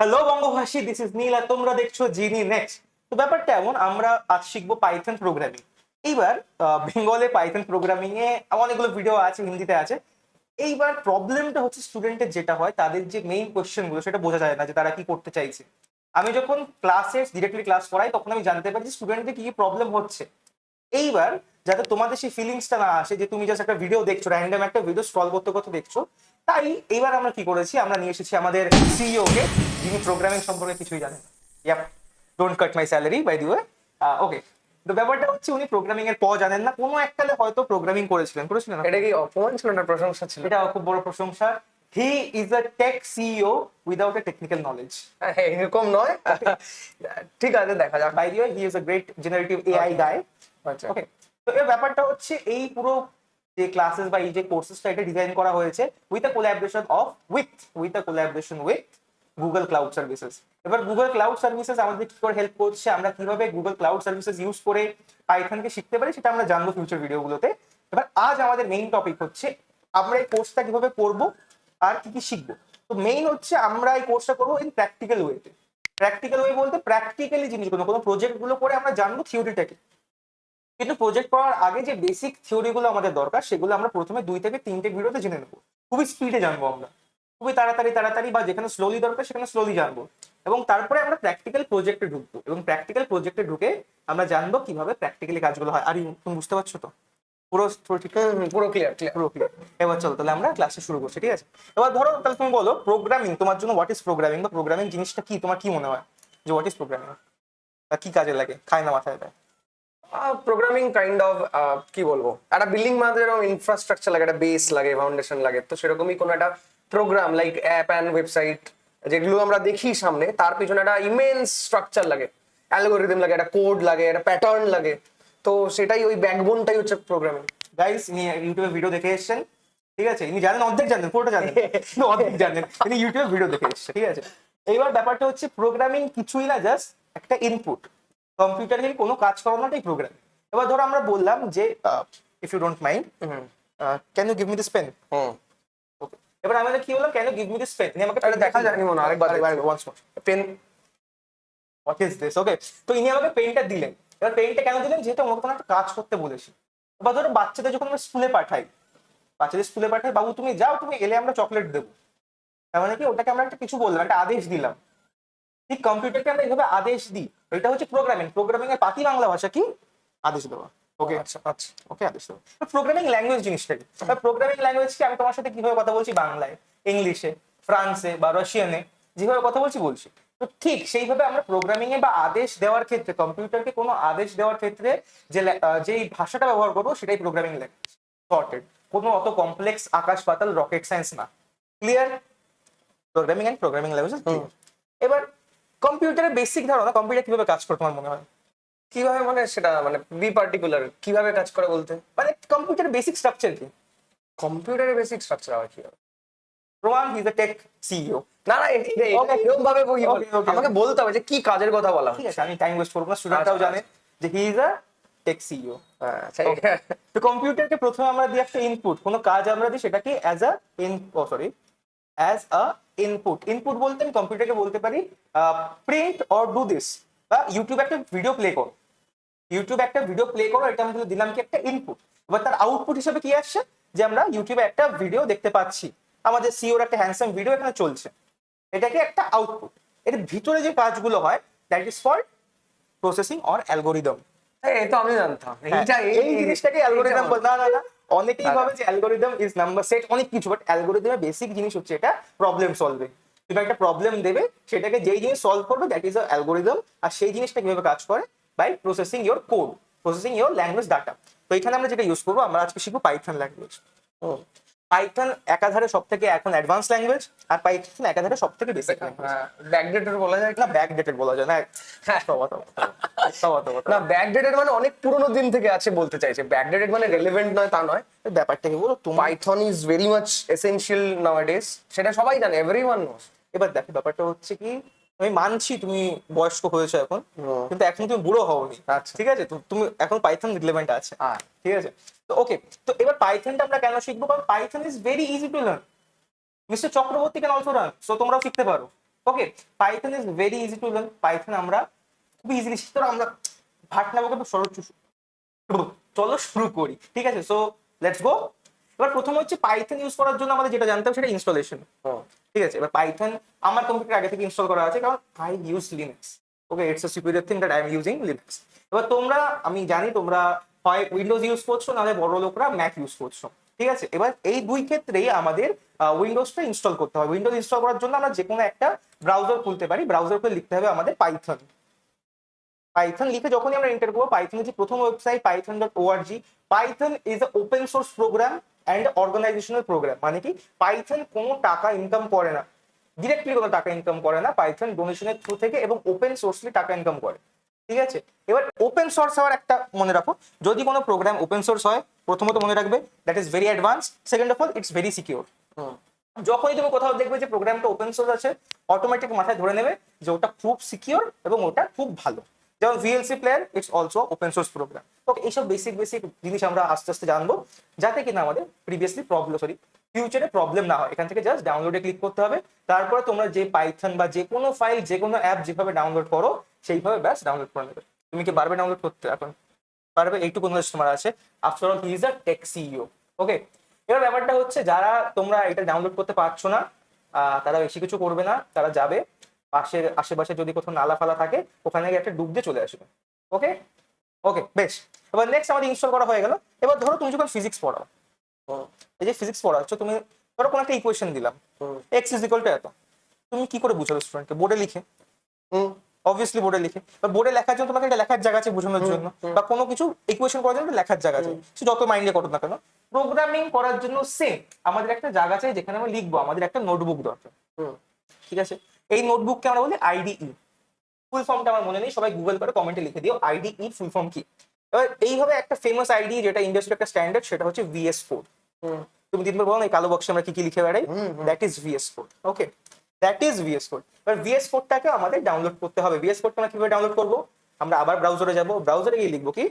Hello বঙ্গভাষী, this is নীল আর তোমরা দেখছো জিনি next. তো ব্যাপারটা এমন, আমরা আজ শিখবো পাইথন প্রোগ্রামিং। এইবার বেঙ্গলে পাইথন প্রোগ্রামিং এ অনেকগুলো ভিডিও আছে, হিন্দিতে আছে। এইবার প্রবলেমটা হচ্ছে স্টুডেন্টের যেটা হয়, তাদের যে মেইন কোয়েশ্চেন গুলো সেটা বোঝা যায় না যে তারা কি করতে চাইছে। আমি যখন ক্লাসে ডিরেক্টলি ক্লাস করাই তখন আমি জানতে পারি যে স্টুডেন্টদের কি কি প্রবলেম হচ্ছে। এইবার যাতে তোমাদের সেই ফিলিংসটা না আসে যে তুমি জাস্ট একটা ভিডিও দেখছো, র্যান্ডম একটা ভিডিও স্ক্রল করতে করতে দেখছো, তাই এইবার আমরা কি করেছি, আমরা নিয়ে এসেছি আমাদের সিইও কে, যিনি প্রোগ্রামিং সম্পর্কে কিছুই জানেন। Yup, don't cut my salary by the way. Okay, তো ব্যাপারটা হচ্ছে উনি প্রোগ্রামিং এর জানেন না, কোনো এককালে হয়তো প্রোগ্রামিং করেছিলেন এটা কি অপমান ছিল না প্রশংসা ছিল? এটা খুব বড় প্রশংসা। He is a tech CEO without a technical knowledge. এরকম নয়। ঠিক আছে, দেখা যাক। By the way, he is a great generative AI guy. আচ্ছা, ওকে, তো এর ব্যাপারটা হচ্ছে এই পুরো যে ক্লাসেস বা এই যে কোর্সেসটা এটা ডিজাইন করা হয়েছে with a collaboration with Google cloud services. এবার গুগল ক্লাউড সার্ভিসেস আমাদের কি করে হেল্প করছে, আমরা কিভাবে গুগল ক্লাউড সার্ভিসেস ইউজ করে পাইথনকে শিখতে পারি, সেটা আমরা জানবো ফিউচার ভিডিওগুলোতে। এবার আজ আমাদের মেইন টপিক হচ্ছে আমরা এই কোর্সটা কিভাবে করব আর কি কি শিখবো। তো মেইন হচ্ছে আমরা এই কোর্সটা করবো ইন প্র্যাকটিক্যাল ওয়েতে। প্র্যাকটিক্যাল ওয়ে বলতে প্র্যাকটিক্যালি জিনিসগুলো, কোনো প্রজেক্টগুলো করে আমরা জানবো থিওরিটাকে। কিন্তু প্রজেক্ট করার আগে যে বেসিক থিওরিগুলো আমাদের দরকার সেগুলো আমরা প্রথমে 2 থেকে 3টে ভিডিওতে জেনে নেবো। খুবই স্পিডে জানবো আমরা, খুবই তাড়াতাড়ি বা যেখানে স্লোলি দরকার সেখানে স্লোলি জানবো। এবং তারপরে আমরা প্র্যাকটিক্যাল প্রজেক্টে ঢুকবো, এবং প্র্যাকটিক্যাল প্রজেক্টে ঢুকে আমরা জানবো কিভাবে প্র্যাকটিক্যালি কাজগুলো হয়। আর তুমি বুঝতে পারছো তো? পুরো ঠিক পুরো ক্লিয়ার পুরো ক্লিয়ার। এবার চলো তাহলে আমরা ক্লাসে শুরু করছি, ঠিক আছে? এবার ধরো তাহলে তুমি বলো প্রোগ্রামিং তোমার জন্য হোয়াট ইজ প্রোগ্রামিং, বা প্রোগ্রামিং জিনিসটা কি, তোমার কি মনে হয় যে হোয়াট ইজ প্রোগ্রামিং, বা কি কাজে লাগে, খায় না মাথায় দেয়? প্রোগ্রামিং কাইন্ড অফ, কি বলবো, একটা বিল্ডিং বানাতে যেরকম ইনফ্রাস্ট্রাকচার লাগে, একটা বেস লাগে, ফাউন্ডেশন লাগে, তো সেরকমই কোনো একটা program like app and website যেগুলো আমরা দেখি সামনে, তার পিছনে একটা ইমেন্স স্ট্রাকচার লাগে, অ্যালগোরিদম লাগে, একটা কোড লাগে, একটা প্যাটার্ন লাগে। তো সেটাই, ওই ব্যাকবোনটাই হচ্ছে প্রোগ্রামিং। গাইস, ইনি ইউটিউবে ভিডিও দেখে এসেছেন, ঠিক আছে? ইনি জানেন, অর্ধেক জানেন, পুরোটা জানেন কিন্তু অর্ধেক জানেন। ইনি ইউটিউবে ভিডিও দেখে এসেছে, ঠিক আছে? এইবার ব্যাপারটা হচ্ছে প্রোগ্রামিং কিছুই না, জাস্ট একটা ইনপুট। কম্পিউটারে কোনো কাজ করানোটাই প্রোগ্রাম। এবার ধরো আমরা বললাম যে if you don't mind, can you give me this pen? Okay, এবার আমাদের কি বললাম, can you give me this pen? ইনি আমাকে দেখা যায়নি মনে হয়, আরেকবার once more pen. What is this? Okay, তো ইনি আমাকে পেনটা দিলেন। এবার পেনটা কেন দিলেন? যেহেতু আমাকে কোনো একটা কাজ করতে বলেছি। এবার ধরো বাচ্চাদের যখন আমরা স্কুলে পাঠাই, বাবু তুমি যাও, তুমি এলে আমরা চকলেট দেবো, তার মানে কি ওটাকে আমরা একটা কিছু বললাম, একটা আদেশ দিলাম। ঠিক কম্পিউটারকে আমরা এইভাবে আদেশ দিই, এটা হচ্ছে প্রোগ্রামিং। প্রোগ্রামিং এর পাতি বাংলা ভাষা কি? আদেশ দেওয়া। ওকে, আচ্ছা আচ্ছা। ওকে, আদেশ দেওয়া। প্রোগ্রামিং ল্যাঙ্গুয়েজ জিনিসটা কি? প্রোগ্রামিং ল্যাঙ্গুয়েজ কি? আমি তোমার সাথে কিভাবে কথা বলছি, বাংলায়, ইংলিশে, ফ্রান্সে বা রাশিয়ানে যেভাবে কথা বলছি। তো ঠিক সেইভাবে আমরা প্রোগ্রামিং এ বা আদেশ দেওয়ার ক্ষেত্রে, কম্পিউটারকে কোনো আদেশ দেওয়ার ক্ষেত্রে যেই ভাষাটা ব্যবহার করবো সেটাই প্রোগ্রামিং ল্যাঙ্গুয়েজ। সর্টেড, কোনো অত কমপ্লেক্স আকাশ পাতাল রকেট সায়েন্স না। Clear? Programming and programming language. এবার কম্পিউটারের বেসিক ধারণা, কম্পিউটার কিভাবে কাজ করে তোমার মনে হয়? কিভাবে মানে সেটা মানে বি পার্টিকুলার কিভাবে কাজ করে বলতে? মানে কম্পিউটারের বেসিক স্ট্রাকচার কি? কম্পিউটারের বেসিক স্ট্রাকচার আবার কি হবে? প্রমাণ, he is a tech CEO. না না, এরকম ভাবে আমাকে বলতে হবে যে কি কাজের কথা বলা ঠিক হচ্ছে। আছে, আমি টাইম ওয়েস্ট করবো না, স্টুডেন্টরাও জানে যে he is a tech CEO. আচ্ছা, তো কম্পিউটারকে প্রথমে আমরা দিই একটা ইনপুট, কোনো কাজ আমরা দিই সেটাকে অ্যাজ আ ইনপুট। ইনপুট বলতে আমি কম্পিউটারকে বলতে পারি প্রিন্ট অর ডু দিস, বা ইউটিউবে একটা ভিডিও প্লে করো। এটা আমি দিলাম কি একটা ইনপুট। এবার তার আউটপুট হিসেবে কি আসছে, যে আমরা ইউটিউবে একটা ভিডিও দেখতে পাচ্ছি, আমাদের সিওর একটা হ্যান্ডসাম ভিডিও এখানে চলছে, এটাকে একটা আউটপুট। এর ভিতরে যে কাজগুলো হয় that is called processing or algorithm. এই তো আমি জানতাম এই জিনিসটাকে অ্যালগোরিদম বলে। না, অনেকেই ভাবে যে অ্যালগোরিদম ইজ নাম্বার সেট, অনেক কিছু, বাট অ্যালগোরিদমের বেসিক জিনিস হচ্ছে এটা প্রবলেম সলভিং। তুমি একটা প্রবলেম দেবে, সেটাকে যেই জিনিস সলভ করবে দ্যাট ইজ আ অ্যালগোরিদম। আর সেই জিনিসটা কিভাবে কাজ করে, by processing your code, processing your language data. তো এখানে আমরা যেটা ইউজ করবো, আমরা আজকে শিখবো পাইথন ল্যাঙ্গুয়েজ। পাইথন একাধারে সব থেকে এখন অ্যাডভান্স ল্যাঙ্গুয়েজ, আর পাইথন একাধারে সব থেকে বেসিক ল্যাঙ্গুয়েজ। ব্যাকডেটেড বলা যায় না, ব্যাকডেটেড বলা যায় না। না, ব্যাকডেটেড মানে অনেক পুরোনো দিন থেকে আছে বলতে চাইছে। ব্যাকডেটেড মানে রেলেভেন্ট নয় তা নয়। ব্যাপারটা কি বলো, তোমার Python is very much essential নাওয়াডেজ, সেটা সবাই জানে, এভরিওয়ান নোস। এবার দেখো ব্যাপারটা হচ্ছে কি, আমি মানছি তুমি বয়স্ক হয়েছো এখন, কিন্তু এখন তুমি বুড়ো হওনি। আচ্ছা। ঠিক আছে, তুমি এখন পাইথন রিলেভেন্ট আছে। ঠিক আছে, তো ওকে, তো এবার পাইথনটা আমরা কেন শিখবো? কারণ Python is very easy to learn. Mister Chakraborty can also run, so তোমরাও শিখতে পারো। Okay, Python is very easy to learn. Python আমরা খুব ইজিলি শিখতে পারবো। আমরা ভাটনা বকে তো চলো শুরু করি, ঠিক আছে? So let's go. এবার প্রথম হচ্ছে পাইথন ইউজ করার জন্য আমাদের যেটা জানতে হবে সেটা ইনস্টলেশন, ঠিক আছে? এবার পাইথন আমার কম্পিউটার আগে থেকে ইনস্টল করা আছে, কারণ I use Linux. Okay, it's a superior thing that I am using Linux. এবার তোমরা, আমি জানি তোমরা হয় উইন্ডোজ ইউজ করছো, নাহলে বড় লোকরা ম্যাক ইউজ করছো, ঠিক আছে? এবার এই দুই ক্ষেত্রেই আমাদের উইন্ডোজটা ইনস্টল করতে হবে। উইন্ডোজ ইনস্টল করার জন্য আমরা যে কোনো একটা ব্রাউজার খুলতে পারি, ব্রাউজার খুলে লিখতে হবে আমাদের পাইথন। পাইথন লিখে যখনই আমরা এন্টার করবো, পাইথনের যে প্রথম website python.org, Python is a open source program and organisational program. মানে কি, পাইথন কোনো টাকা ইনকাম করে না, ডিরেক্টলি কোনো টাকা ইনকাম করে না। পাইথন ডোনেশনের থ্রু থেকে এবং ওপেন সোর্সলি টাকা ইনকাম করে, ঠিক আছে? এবার ওপেন সোর্স হওয়ার একটা মনে রাখো, যদি কোনো প্রোগ্রাম ওপেন সোর্স হয়, প্রথমত মনে রাখবে that is very advance, second of all it's very secure. যখনই তুমি কোথাও দেখবে যে প্রোগ্রামটা ওপেন সোর্স আছে, অটোমেটিক মাথায় ধরে নেবে যে ওটা খুব সিকিউর এবং ওটা খুব ভালো। যেমন VLC player, it's also open source program. Okay, এইসব বেসিক জিনিস আমরা আস্তে আস্তে জানবো, যাতে কিনা আমাদের ফিউচারে প্রবলেম না হয়। এখান থেকে জাস্ট ডাউনলোডে ক্লিক করতে হবে, তারপরে তোমরা যে পাইথন বা যে কোনো ফাইল, যে কোনো অ্যাপ যেভাবে ডাউনলোড করো সেইভাবে ব্যাস ডাউনলোড করে নেবে। তুমি কি পারবে ডাউনলোড করতে? এখন পারবে, এইটুকু নলেজ তোমার আছে। After all he is a tech CEO. Okay, এবার ব্যাপারটা হচ্ছে, যারা তোমরা এটা ডাউনলোড করতে পারছো না, তারা বেশি কিছু করবে না, তারা যাবে পাশের আশেপাশে যদি কোথাও নালা ফালা থাকে, ওখানে গিয়ে একটা ডুব দিয়ে চলে আসবে। ওকে ওকে, বেশ। এবার নেক্সট আমাদের ইনস্টল করা হয়ে গেল। এবার ধরো তুমি যখন ফিজিক্স পড়াও, এই যে ফিজিক্স পড়াচ্ছ তুমি, ধরো কোনো একটা ইকুয়েশন দিলাম, এক্স ইজ ইকুয়াল টু এত, তুমি কি করে বুঝাবে স্টুডেন্টকে? বোর্ডে লিখে, অবভিয়াসলি বোর্ডে লিখে। বোর্ডে লেখার জন্য তোমাকে একটা লেখার জায়গা আছে বোঝানোর জন্য, বা কোনো কিছু ইকুয়েশন করার জন্য লেখার জায়গা আছে, সে যত মাইন্ডে করো না কেন। প্রোগ্রামিং করার জন্য সেম, আমাদের একটা জায়গা চাই যেখানে আমরা লিখবো, আমাদের একটা নোটবুক দরকার, ঠিক আছে? এই নোটবুককে আমরা বলি আইডিই। ফুল ফর্মটা আমার মনে নেই, সবাই গুগল করে কমেন্টে লিখে দিও আইডিই ফুল ফর্ম কি। এবার এইভাবে একটা ফেমাস আইডি, যেটা ইন্ডাস্ট্রির একটা স্ট্যান্ডার্ড, সেটা হচ্ছে VS Code। তুমি দিনভর বলো না এই কালো বক্সে আমরা কি কি লিখে বেড়াই, that is VS Code। Okay, that is VS Code। এবার VS Codeটাকে আমাদের ডাউনলোড করতে হবে। VS Code আমরা কিভাবে ডাউনলোড করবো? আমরা আবার ব্রাউজারে যাব, ব্রাউজারে গিয়ে লিখবো কি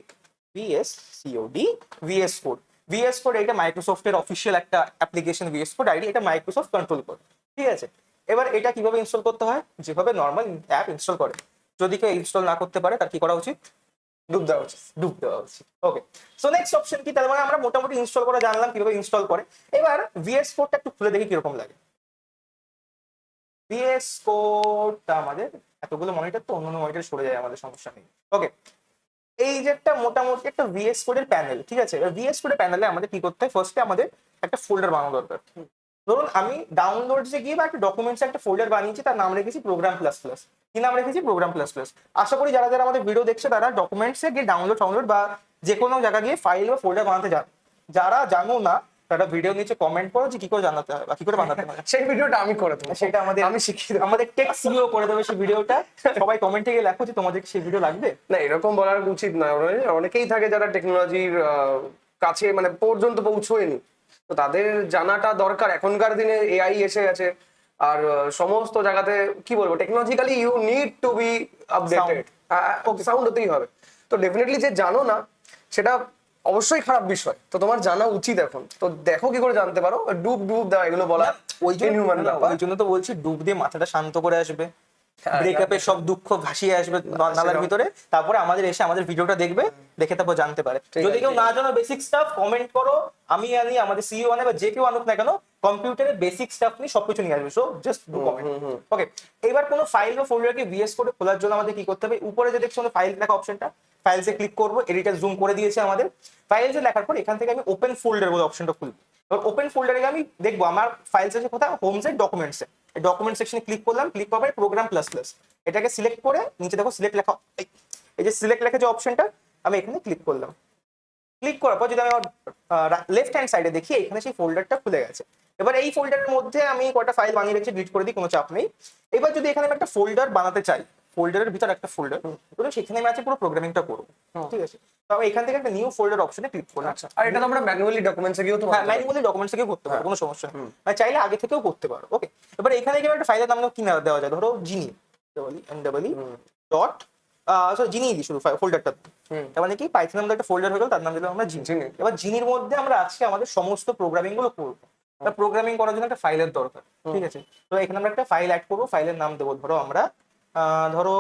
VS Code। VS Code এটা মাইক্রোসফটের অফিসিয়াল একটা অ্যাপ্লিকেশন। VS Code আইডি, এটা মাইক্রোসফট কন্ট্রোল করে, ঠিক আছে? এবার এটা কিভাবে ইনস্টল করতে হয়? যেভাবে নর্মাল অ্যাপ ইনস্টল করে। যদি কেউ ইনস্টল না করতে পারে, তার কি করা উচিত? ডুব দেওয়া উচিত। ওকে, সো নেক্সট অপশন কি? তার মানে আমরা মোটামুটি ইনস্টল করা জানলাম কিভাবে ইনস্টল করে। এবার VS Codeটা একটু খুলে দেখি কিরকম লাগে। VS Codeটা আমাদের এতগুলো মনিটর তো, অন্য মনিটর সরে যায়, আমাদের সমস্যা নেই। ওকে, এই যে একটা মোটামুটি একটা VS Code এর প্যানেল, ঠিক আছে? VS Code এর প্যানেলে আমাদের কি করতে হয়? ফার্স্টে আমাদের একটা ফোল্ডার বানানো দরকার। ধরুন আমি ডাউনলোডসে গিয়ে বা একটা ডকুমেন্টসে একটা ফোল্ডার বানিয়েছি, তার নাম রেখেছি প্রোগ্রাম প্লাস প্লাস। কি নাম রেখেছি? Programme plus plus. আশা করি যারা যারা আমাদের ভিডিও দেখছে, তারা ডকুমেন্টসে গিয়ে ডাউনলোড বা যে কোনো জায়গা গিয়ে ফাইল বা ফোল্ডার বানাতে জানো। যারা জানো না, তারা ভিডিও নিচে কমেন্ট করো যে কি করে জানাতে হয় বা কি করে বানাতে হয়। সেই ভিডিওটা আমি করে দেবো, সেটা আমি শিখিয়ে দেবো। আমাদের টেক সিইও করে দেবে সেই ভিডিওটা। সবাই কমেন্টে গিয়ে লেখো যে তোমাদের সেই ভিডিও লাগবে। না, এরকম বলার উচিত না। অনেকেই থাকে যারা টেকনোলজির কাছে মানে পর্যন্ত পৌঁছয়নি, তো তাদের জানাটা দরকার। এখনকার দিনে AI এসে গেছে, আর সমস্ত জায়গাতে কি বলবো, technologically you need to be updated, sound হতেই হবে। তো ডেফিনেটলি যে জানো না, সেটা অবশ্যই খারাপ বিষয়, তো তোমার জানা উচিত এখন। তো দেখো কি করে জানতে পারো, ডুব দেওয়া এগুলো বলা ওই জন্য তো বলছি, ডুব দিয়ে মাথাটা শান্ত করে আসবে, ব্রেকআপের সব দুঃখ ভাসিয়ে আসবে নালার ভিতরে, তারপরে আমাদের এসে আমাদের ভিডিওটা দেখবে, দেখে তারপর জানতে পারে। যদি কেউ না জানো বেসিক স্টাফ, কমেন্ট করো, আমি আনি, আমাদের সিইও আনে, বা যে কেউ আনুক না কেন, কম্পিউটারের বেসিক স্টাফ নিয়ে সবকিছু নিয়ে আসবে। So just do comment. Okay, এবার কোনো ফাইল বা ফোল্ডারকে VS Code খোলার জন্য আমাদের কি করতে হবে? উপরে যে দেখছো ফাইল লেখা অপশনটা, ফাইলসে ক্লিক করবো, এডিটর জুম করে দিয়েছে আমাদের। ফাইলসে লেখার পর এখান থেকে আমি ওপেন ফোল্ডার বলে অপশনটা খুলবো। এবার ওপেন ফোল্ডারে আমি দেখবো আমার ফাইলস আছে কোথায়, হোমসে, ডকুমেন্টসে। এই ডকুমেন্ট সেকশনে ক্লিক করলাম, ক্লিক করার পরে প্রোগ্রাম প্লাস প্লাস এটাকে সিলেক্ট করে নিচে দেখো সিলেক্ট লেখা, এই যে সিলেক্ট লেখা যে অপশনটা, আমি এখানে ক্লিক করলাম। ক্লিক করার পর যদি আমি লেফট হ্যান্ড সাইডে দেখি, এখানে সেই ফোল্ডারটা খুলে গেছে। এবার এই ফোল্ডারের মধ্যে আমি কটা ফাইল বানিয়ে রেখেছি, ডিলিট করে দিই, কোনো চাপ নেই। এবার যদি এখানে আমি একটা ফোল্ডার বানাতে চাই, ফোল্ডারের ভিতর একটা ফোল্ডার, তো সেখানে আমি আছে পুরো প্রোগ্রামিংটা করবো, ঠিক আছে? তো আমি এখান থেকে একটা নিউ ফোল্ডার অপশনে ক্লিক করলাম। আচ্ছা, আর এটা তো আমরা ম্যানুয়ালি ডকুমেন্টসে গিয়েও তো হ্যাঁ, ম্যানুয়ালি ডকুমেন্টস থেকে করতে পারো, কোনো সমস্যা নেই। মানে চাইলে আগে থেকেও করতে পারো। ওকে, এবার এখানে গিয়ে একটা ফাইলের নাম কি না দেওয়া যায়? ধরো জিনি ডট জিনি দিই শুধু ফোল্ডারটা। তার মানে কি, পাইথন নামে একটা ফোল্ডার হয়ে গেল, তার নাম দিলাম আমরা জিনি। এবার জিনির মধ্যে আমরা আজকে আমাদের সমস্ত প্রোগ্রামিং গুলো করবো। প্রোগ্রামিং করার জন্য একটা ফাইলের দরকার, ঠিক আছে? তো এখানে আমরা একটা ফাইল অ্যাড করবো, ফাইলের নাম দেবো ধরো আমরা ধরো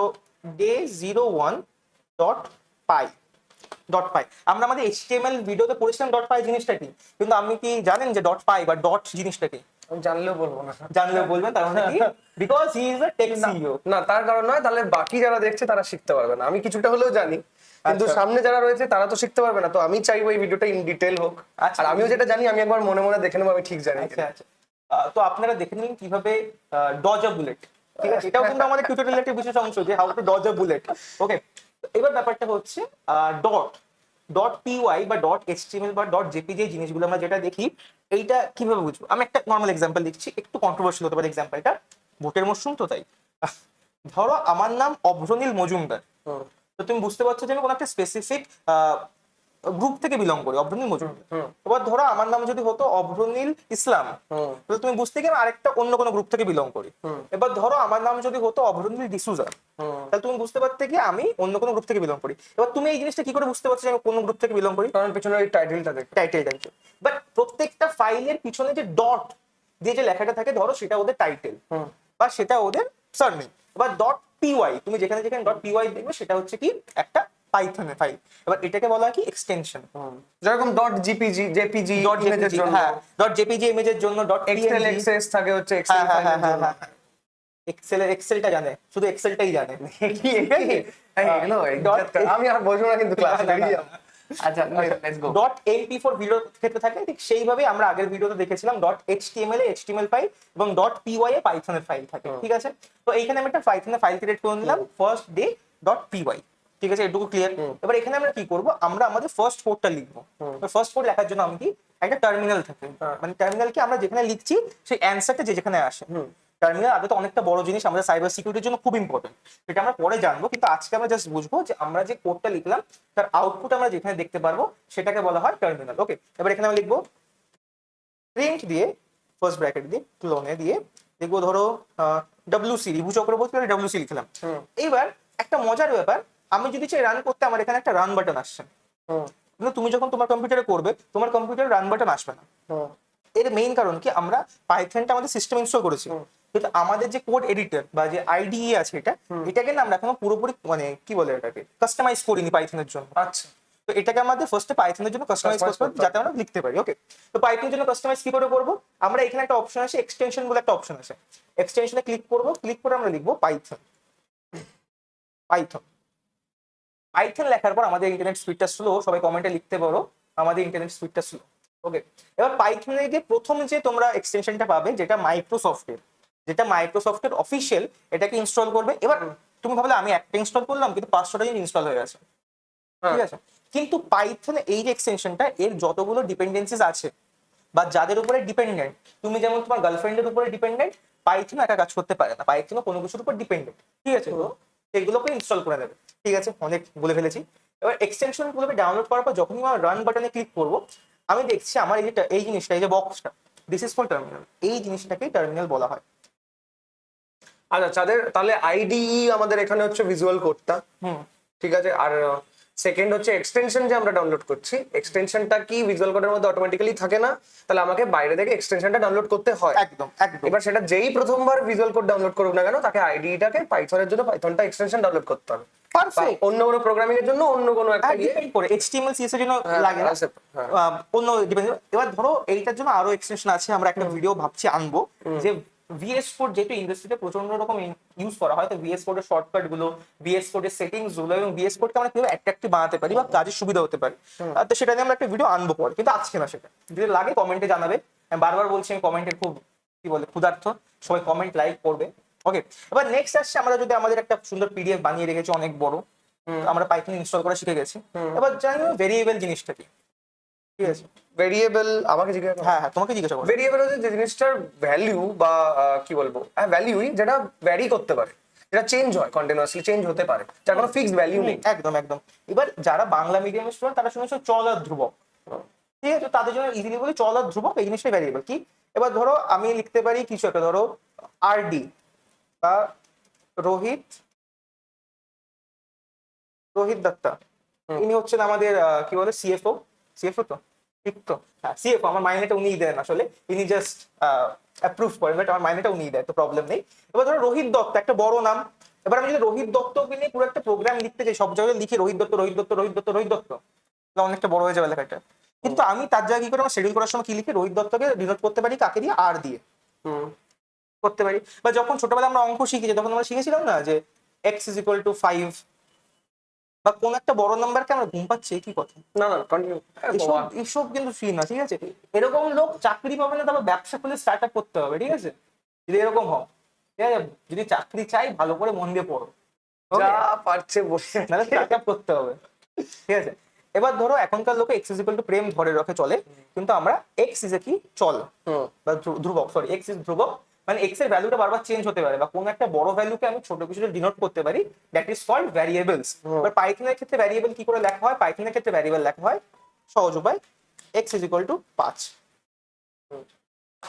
day01.py ডট পাই। আমরা আমাদের HTML ভিডিওতে পড়েছিলাম ডট পাই জিনিসটা কি, কিন্তু আপনি কি জানেন যে ডট পাই বা ডট জিনিসটা কি? আমি জানলেও বলবো না। জানলেও বলবেন, তার মানে কি? Because he is a tech CEO. না, তার কারণ নয়, তাহলে বাকি যারা দেখছে তারা শিখতে পারবে না। আমি কিছুটা হলেও জানি, কিন্তু আচ্ছা। সামনে যারা রয়েছে তারা তো শিখতে পারবে না। তো আমি চাইবো এই ভিডিওটা ইন ডিটেল হোক, আচ্ছা। আর আমিও যেটা জানি আমি একবার মনে মনে দেখে নেবো আমি ঠিক জানি আচ্ছা কিনা। আচ্ছা। তো আপনারা দেখে নিন কিভাবে ডজ আ বুলেট, ঠিক আছে? এটাও কিন্তু আমাদের টিউটোরিয়ালের একটা বিশেষ অংশ যে how to dodge a bullet. Okay, এবার ব্যাপারটা হচ্ছে ডট ডট পিওয়াই বা ডট এইচটিএমএল বা ডট জেপিজি জিনিসগুলো আমরা যেটা দেখি, এইটা কিভাবে বুঝবো? আমি একটা নর্মাল এক্সাম্পল দিচ্ছি, একটু কন্ট্রোভার্সিয়াল হতে পারে এক্সাম্পলটা, ভোটের মরশুম তো তাই। ধরো আমার নাম অভ্রনীল মজুমদার, হুম, তো তুমি বুঝতে পারছো যে আমি কোনো একটা স্পেসিফিক গ্রুপ থেকে বিলং করি, অভ্রনীল মজুমদার। এবার ধরো আমার নাম যদি হতো অভ্রনীল ইসলাম, হুম, তাহলে তুমি বুঝতে গিয়ে আরেকটা অন্য কোনো গ্রুপ থেকে বিলং করি। হুম, এবার ধরো আমার নাম যদি হতো অভ্রনীল ডিসুজা, হুম। তাহলে তুমি বুঝতে পারতে কি আমি অন্য কোনো গ্রুপ থেকে বিলং করি। এবার তুমি এই জিনিসটা কি করে বুঝতে পারছো যে আমি কোন গ্রুপ থেকে বিলং করি? কারণ পেছনে ওই টাইটেলটা দেখো। Title title. বাট প্রত্যেকটা ফাইলের পিছনে যে ডট দিয়ে যে লেখাটা থাকে, ধরো সেটা ওদের টাইটেল হুম, বা সেটা ওদের সারনেম। এবার ডট পিওয়াই, তুমি যেখানে যেখানে ডট পিওয়াই দেখবে সেটা হচ্ছে কি একটা পাইথনের ফাইল। এবার এটাকে বলা হয় কি এক্সটেনশন। হুম। যেরকম ডট জিপিজি, জেপিজি ডট ইমেজের জন্য, হ্যাঁ, ডট জেপিজি ইমেজের জন্য, ডট এক্সেল এক্সএস থাকে হচ্ছে এক্সেল হ্যাঁ ফাইলের জন্য। এক্সেলটা জানে, শুধু এক্সেলটাই জানে। কি এগুলো আমি আর বলবো না কিন্তু ক্লাসে বেরিয়ে যাবো। আচ্ছা, let's go. Dot MP for ভিডিওর ক্ষেত্রে থাকে, ঠিক সেইভাবে আমরা আগের ভিডিওতে দেখেছিলাম ডট এইচটিএমএল এ এইচটিএমএল ফাইল এবং ডট পিওয়াই এ পাইথনের ফাইল থাকে, ঠিক আছে? তো এইখানে আমি একটা পাইথনের ফাইল ক্রিয়েট করে নিলাম, ফার্স্ট ডে ডট পিওয়াই, ঠিক আছে? এটুকু ক্লিয়ার। এবার এখানে আমরা কি করব, আমরা আমাদের ফার্স্ট কোডটা লিখবো। ফার্স্ট কোড লেখার জন্য আমি কি একটা টার্মিনাল থাকে, মানে টার্মিনাল কি আমরা যেখানে লিখছি সেই অ্যান্সারটা যে যেখানে আসে। টার্মিনাল আদতে অনেকটা বড় জিনিস, আমাদের সাইবার সিকিউরিটির জন্য খুব ইম্পর্টেন্ট, সেটা আমরা পরে জানবো। কিন্তু আজকে আমরা জাস্ট বুঝবো যে আমরা যে কোডটা লিখলাম তার আউটপুট আমরা যেখানে দেখতে পারবো সেটাকে বলা হয় টার্মিনাল। ওকে, এবার এখানে আমরা লিখবো প্রিন্ট দিয়ে, ফার্স্ট ব্র্যাকেট দিয়ে, ক্লোনে দিয়ে লিখবো ধরো ডব্লিউসি, রিভু চক্রবর্তী, ডব্লিউসি লিখলাম। এইবার একটা মজার ব্যাপার, আমি যদি চাই রান করতে, আমার এখানে একটা রান বাটন আসছে, কিন্তু তুমি যখন তোমার কম্পিউটারে করবে তোমার কম্পিউটারে রান বাটন আসবে না। এর মেইন কারণ কি, আমরা পাইথনটা আমাদের সিস্টেম ইনস্টল করেছি, কিন্তু আমাদের যে কোড এডিটর বা যে আইডিই আছে এটাকে না আমরা এখনো পুরোপুরি মানে কি বলে এটাকে কাস্টমাইজ করিনি পাইথনের জন্য। আচ্ছা, তো এটাকে আমাদের ফার্স্টে পাইথনের জন্য কাস্টমাইজ করতে হবে যাতে আমরা লিখতে পারি। ওকে, তো পাইথনের জন্য কাস্টমাইজ কি করে করবো, আমরা এখানে একটা অপশন আছে এক্সটেনশন বলে একটা অপশন আছে, এক্সটেনশনে ক্লিক করবো, ক্লিক করে আমরা লিখবো পাইথন। পাইথন পাইথন লেখার পর আমাদের ইন্টারনেট স্পিডটা স্লো, সবাই কমেন্টে লিখতে পারো আমাদের ইন্টারনেট স্পিডটা স্লো। ওকে, এবার পাইথনের যে প্রথম যে তোমরা এক্সটেনশনটা পাবে যেটা মাইক্রোসফটের অফিসিয়াল, এটাকে ইনস্টল করবে। এবার তুমি ভাবলে আমি একটা ইনস্টল করলাম কিন্তু 500টা জিনিস ইনস্টল হয়ে গেছে, ঠিক আছে? কিন্তু পাইথন এই যে এক্সটেনশনটা, এর যতগুলো ডিপেন্ডেন্সিস আছে বা যাদের উপরে ডিপেন্ডেন্ট, তুমি যেমন তোমার গার্লফ্রেন্ডের উপরে ডিপেন্ডেন্ট, পাইথন একা কাজ করতে পারে না, পাইথনও কোনো কিছুর উপর ডিপেন্ডেন্ট, ঠিক আছে? তো এগুলোকে ইনস্টল করে নেবে, ঠিক আছে? অনেক বলে ফেলেছি। এবার এক্সটেনশন গুলোকে ডাউনলোড করার পর যখনই আমার রান বাটনে ক্লিক করবো, আমি দেখছি আমার এই জিনিসটা, এই যে বক্সটা, দিস ইজ ফর টার্মিনাল, এই জিনিসটাকেই টার্মিনাল বলা হয়। আচ্ছা, তাহলে আইডিই আমাদের এখানে হচ্ছে ভিজুয়াল কোডটা, ঠিক আছে। আর সেকেন্ড হচ্ছে এক্সটেনশন যে আমরা ডাউনলোড করছি, এক্সটেনশনটা কি ভিজুয়াল কোডের মধ্যে অটোমেটিক্যালি থাকে না, তাহলে আমাকে বাইরে থেকে এক্সটেনশনটা ডাউনলোড করতে হয়। একদম একদম। এবার সেটা যেই প্রথমবার ভিজুয়াল কোড ডাউনলোড করুক না কেন, তাকে আইডিটাকে পাইথনের জন্য পাইথনটা এক্সটেনশন ডাউনলোড করতে হবে। পারফেক্ট। অন্য কোনো প্রোগ্রামিং এর জন্য অন্য কোনো একটা ডিপেন্ড করে, HTML CSS এর জন্য লাগে না, অন্য ডিপেন্ড। এবার ধরো এইটার জন্য আরো এক্সটেনশন আছে, আমরা একটা ভিডিও ভাবছি আনবো, যে VS কোড যেহেতু ইন্ডাস্ট্রিতে প্রচন্ড রকম ইউজ করা হয়, তো VS কোডের শর্টকাট গুলো, VS কোডের সেটিংস গুলো এবং VS কোডকে আমরা কিভাবে অ্যাট্রাক্টিভ বানাতে পারি বা কাজের সুবিধা হতে পারে, তো সেটা নিয়ে আমরা একটা ভিডিও আনবো পরে, কিন্তু আজকে না। সেটা যদি লাগে কমেন্টে জানাবে। আমি বারবার বলছি আমি কমেন্টের খুব কি বলে ক্ষুধার্থ, সবাই কমেন্ট লাইক করবে। ওকে, এবার নেক্সট আসছে, আমরা যদি আমাদের একটা সুন্দর PDF বানিয়ে রেখেছি অনেক বড়, আমরা পাইথন ইনস্টল করা শিখে গেছি, এবার জানি ভেরিয়েবল জিনিসটা কি, ঠিক আছে? ভেরিয়েবল আমাকে জিজ্ঞাসা করো। হ্যাঁ হ্যাঁ, তোমাকে জিজ্ঞাসা করো। ভেরিয়েবল হচ্ছে যে জিনিসটার ভ্যালু বা কি বলবো, ভ্যালুই যেটা ভ্যারি করতে পারে, যেটা চেঞ্জ হয়, কন্টিনিউয়াসলি চেঞ্জ হতে পারে, যার কোনো ফিক্সড ভ্যালু নেই। একদম একদম। এবার যারা বাংলা মিডিয়ামের স্টুডেন্ট তারা শুনেছো চল আর ধ্রুবক, ঠিক আছে? তাদের জন্য ইজিলি বলি চল আর ধ্রুবক এই জিনিসটাই ভ্যারিয়েবল। কি, এবার ধরো আমি লিখতে পারি কিছু একটা, ধরো RD বা রোহিত দত্তা, ইনি হচ্ছেন আমাদের কি বলে CFO তো ঠিক তো? হ্যাঁ, সিএফও আমার মাইনেটা উনিই দেন আসলে, ইনি জাস্ট অ্যাপ্রুভ করেন, বাট আমার মাইনেটা উনিই দেয়, তো প্রবলেম নেই। এবার ধরো রোহিত দত্ত একটা বড় নাম, এবার আমি যদি রোহিত দত্তকে নিয়ে পুরো একটা প্রোগ্রাম লিখতে চাই, সব জায়গায় লিখি রোহিত দত্ত রোহিত দত্ত রোহিত দত্ত রোহিত দত্ত, তাহলে অনেকটা বড় হয়ে যাবে লেখাটা। কিন্তু আমি তার জায়গায় কি করে, আমার শিডিউল করার সময় কি লিখি, রোহিত দত্তকে ডিনোট করতে পারি কাকে দিয়ে, আর দিয়ে হুম করতে পারি। বা যখন ছোটবেলায় আমরা অঙ্ক শিখেছি, তখন আমরা শিখেছিলাম না যে এক্স ইজ ইকুয়াল টু 5, বা কোন একটা বড় নাম্বারকে আমরা ঘুম পাচ্ছে, কি কথা, না না কন্টিনিউ। এসব এসব কিন্তু ফ্রি না, ঠিক আছে? এরকম লোক চাকরি পাবে না, তারপর ব্যবসা খুলে স্টার্ট আপ করতে হবে, ঠিক আছে? যদি এরকম হয়, ঠিক আছে, যদি চাকরি চাই ভালো করে মন দিয়ে পড়ো, যা পারছে বসে নাহলে স্টার্ট আপ করতে হবে, ঠিক আছে? এবার ধরো এখনকার লোকে এক্স ইজ ইকুয়াল টু প্রেম ধরে রাখে চলে, কিন্তু আমরা এক্স ইজ এ কি চল হুম বা ধ্রুবক, সরি এক্স ইজ ধ্রুবক, মানে এক্স এর ভ্যালুটা বারবার চেঞ্জ হতে পারে, বা কোন একটা বড় ভ্যালুকে আমি ছোট কিছুতে ডিনোট করতে পারি, দ্যাট ইজ কল্ড ভ্যারিয়েবলস। এবার পাইথনের ক্ষেত্রে ভ্যারিয়েবল কি করে লেখা হয়, পাইথনের ক্ষেত্রে ভ্যারিয়েবল লেখা হয় সহজ উপায়, এক্স ইজ ইকুয়াল টু 5।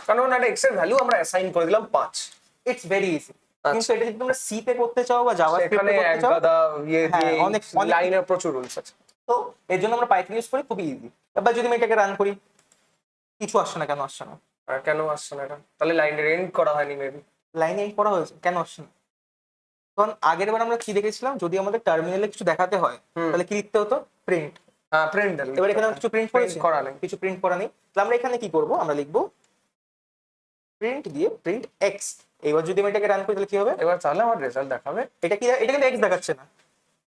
কারণ একটা এক্স এর ভ্যালু আমরা অ্যাসাইন করে দিলাম 5। It's very easy. কিন্তু এটা যদি তোমরা সি তে করতে চাও বা জাভা সেখানে স্ক্রিপ্টে এক করতে চাও, গাদা ইয়ে হ্যাঁ, দিয়ে অনেক লাইনের প্রচুর রুলস আছে। তো এর জন্য আমরা পাইথন ইউজ করি, খুবই ইজি। এবার যদি আমি এটাকে রান করি, কিছু আসছে না, কেন আসছে না? আর কেন আসছে না এটা? তাহলে লাইনের এন্ড করা হয়নি মেবি। লাইনে এন্ড করা হয়েছে, কেন আসছে না? কারণ আগের বার আমরা কি দেখেছিলাম, যদি আমাদের টার্মিনালে কিছু দেখাতে হয়, তাহলে কি লিখতে হতো, প্রিন্ট। হ্যাঁ প্রিন্ট। এবার এখানে কিছু প্রিন্ট করেছে, করা নেই। কিছু প্রিন্ট করা নেই, তাহলে আমরা এখানে কি করব, আমরা লিখবো প্রিন্ট দিয়ে প্রিন্ট এক্স। এবার যদি আমি এটাকে রান করি, তাহলে কি হবে, এবার তাহলে আমার রেজাল্ট দেখাবে। এটা কি, এটা কিন্তু এক্স দেখাচ্ছে না,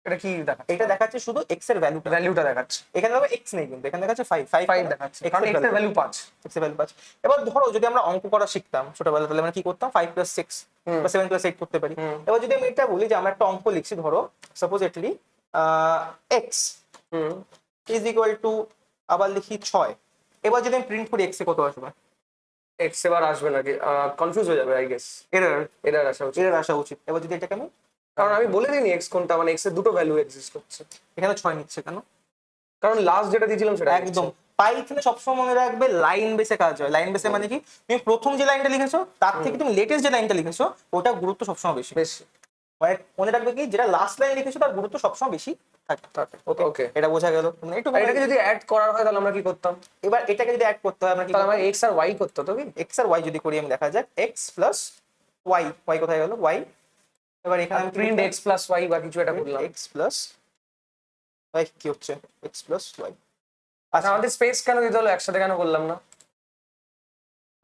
এটা কি দেখাচ্ছে? এটা দেখাচ্ছে শুধু এক্স এর ভ্যালুটা, ভ্যালুটা দেখাচ্ছে। এখানে হবে এক্স নেই, কিন্তু এখানে দেখাচ্ছে 5 5 5 দেখাচ্ছে কারণ এক্স এর ভ্যালু 5। এক্স এর ভ্যালু 5। এবার ধরো যদি আমরা অঙ্ক করা শিখতাম ছোটবেলায়, তাহলে আমরা কি করতাম, 5 + 6 বা 7 + 8 করতে পারি। এবার যদি আমি এটা বলি যে আমরা একটা অঙ্ক লিখছি, ধরো সাপোজেটলি এক্স ইজ ইকুয়াল টু, আবার লিখি 6, এবার যদি আমি প্রিন্ট করি এক্স এ কত আসবে, এক্স এবার আসবে নাকি? কনফিউজ হয়ে যাবে আই গেস। এরর, এরর আসা উচিত। এরর আসা উচিত। এবার যদি এটাকে আমি, কারণ আমি বলে দিইনি এক্স কোনটা, মানে এক্স এর দুটো ভ্যালু এক্সিস্ট করছে। এখানে 6 নিচ্ছে কেন? কারণ লাস্ট যেটা দিয়েছিলাম সেটা একদম, পাইথনে সবসময় মনে রাখবে লাইন বেসে কাজ হয়। লাইন বেসে মানে কি, তুমি প্রথম যে লাইনটা লিখেছো তার থেকে তুমি লেটেস্ট যে লাইনটা লিখেছো ওটা গুরুত্ব সবসময় বেশি। বেশি মানে মনে রাখবে কি, যেটা লাস্ট লাইন লিখেছো তার গুরুত্ব সবসময় বেশি থাকে। থাকে। ওকে ওকে, এটা বোঝা গেল, মানে একটু এটাকে যদি অ্যাড করার হয় তাহলে আমরা কি করতাম? এবার এটাকে যদি অ্যাড করতে হয়, আমরা কি তাহলে আমরা এক্স আর ওয়াই করতে হতো কি? এক্স আর ওয়াই যদি করি, আমি দেখা যাক এক্স প্লাস ওয়াই, ওয়াই কোথায় গেল, ওয়াই। এবার এখানে আমি প্রিন্ট এক্স প্লাস ওয়াই বা কিছু এটা করলাম। এক্স প্লাস ওয়াই কি হচ্ছে, এক্স প্লাস ওয়াই। আচ্ছা আমাদের স্পেস কেন দিতে হলো, একসাথে কেন করলাম না?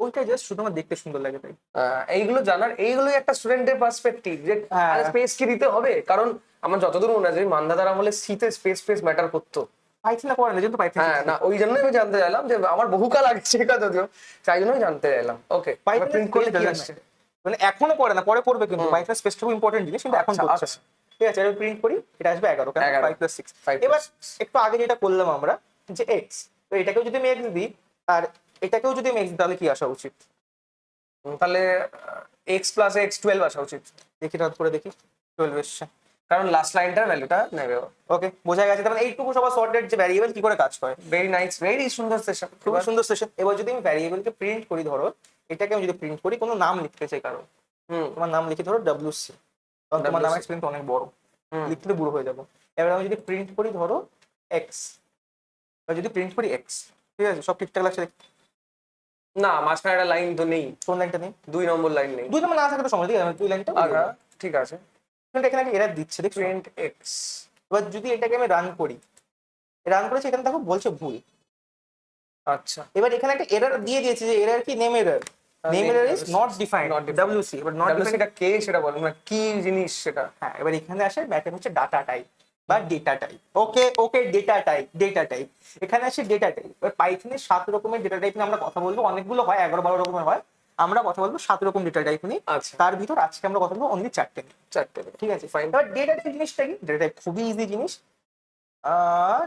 ওইটা জাস্ট শুধু আমার দেখতে সুন্দর লাগে তাই। এইগুলো জানার, এইগুলোই একটা স্টুডেন্টের পার্সপেক্টিভ যে হ্যাঁ। স্পেস কি দিতে হবে। কারণ আমার যতদূর মনে আছে মান্দাদার আমলে সিতে স্পেস স্পেস ম্যাটার করতো। পাইথনে করে না, যেহেতু পাইথন হ্যাঁ না, ওই জন্যই আমি জানতে চাইলাম, যে আমার বহুকাল আগে শেখা যদিও, তাই জন্যই জানতে চাইলাম। ওকে, পাইথনে প্রিন্ট করলে কি space আসছে? মানে এখনো করে না, পরে করবে, কিন্তু পাইথন স্পেস খুব ইম্পর্টেন্ট জিনিস, কিন্তু এখন আচ্ছা, করছে না। আচ্ছা। ঠিক আছে, আমি প্রিন্ট করি, এটা আসবে 11, কারণ 11 5 + 6। 5 + এবার 6 একটু আগে যেটা করলাম আমরা, যে এক্স, তো এটাকেও যদি আমি এক্স দিই আর এটাকেও যদি আমি এক্স দিই, তাহলে কি আসা উচিত, তাহলে এক্স প্লাস এক্স 12 আসা উচিত। দেখি রাত করে দেখি, 12 এসছে। কারণ লাস্ট লাইনটার ভ্যালুটা নেবে। ওকে, বোঝা গেছে। তার মানে এইটুকু সবার সর্টেড যে ভ্যারিয়েবল কি করে কাজ করে। ভেরি নাইস, ভেরি সুন্দর সেশন, খুব সুন্দর সেশন। এবার যদি আমি ভ্যারিয়েবলকে প্রিন্ট করি, ধরো এটাকে আমি যদি প্রিন্ট করি, কোনো নাম লিখতে চাই কারো, তোমার নাম লিখি ধরো WC, কারণ তোমার নাম এক্সপ্লেন অনেক বড়, লিখতে বুড়ো হয়ে যাবো। এবার আমি যদি প্রিন্ট করি ধরো এক্স, এবার যদি প্রিন্ট করি এক্স, ঠিক আছে, সব ঠিকঠাক লাগছে দেখতে। না, মাঝখানে একটা লাইন তো নেই, কোন লাইনটা নেই? 2 নম্বর লাইন নেই। 2 নম্বর না থাকলে তো সময়, ঠিক আছে, 2 লাইনটা আচ্ছা ঠিক আছে। এখানে এরার দিচ্ছে, দেখছো। প্রিন্ট এক্স, এবার যদি এটাকে আমি রান করি, রান করেছি, এখানে দেখো বলছে ভুল। আচ্ছা এবার এখানে একটা এরর দিয়ে দিয়েছে, যে এরর কি, name error, name error is not defined, WC। এবার নট ডিফাইন্ড সেটা কে, সেটা বলো না কি জিনিস সেটা। হ্যাঁ, এবার এখানে আসে ম্যাটার হচ্ছে ডাটা টাইপ বা ডেটা টাইপ। ওকে ওকে, ডেটা টাইপ, ডেটা টাইপ, এখানে আসে ডেটা টাইপ। এবার পাইথনের 7 রকমের ডেটা টাইপ নিয়ে আমরা কথা বলবো, অনেকগুলো হয়, 11-12 রকমের হয়, আমরা কথা বলবো 7 রকম ডেটা টাইপ নিয়ে। আচ্ছা, তার ভিতর আজকে আমরা কথা বলবো অনলি 4টে নিয়ে। 4টে, ঠিক আছে, ফাইন। এবার ডেটা টাইপ জিনিসটা কি, ডেটা টাইপ খুবই ইজি জিনিস।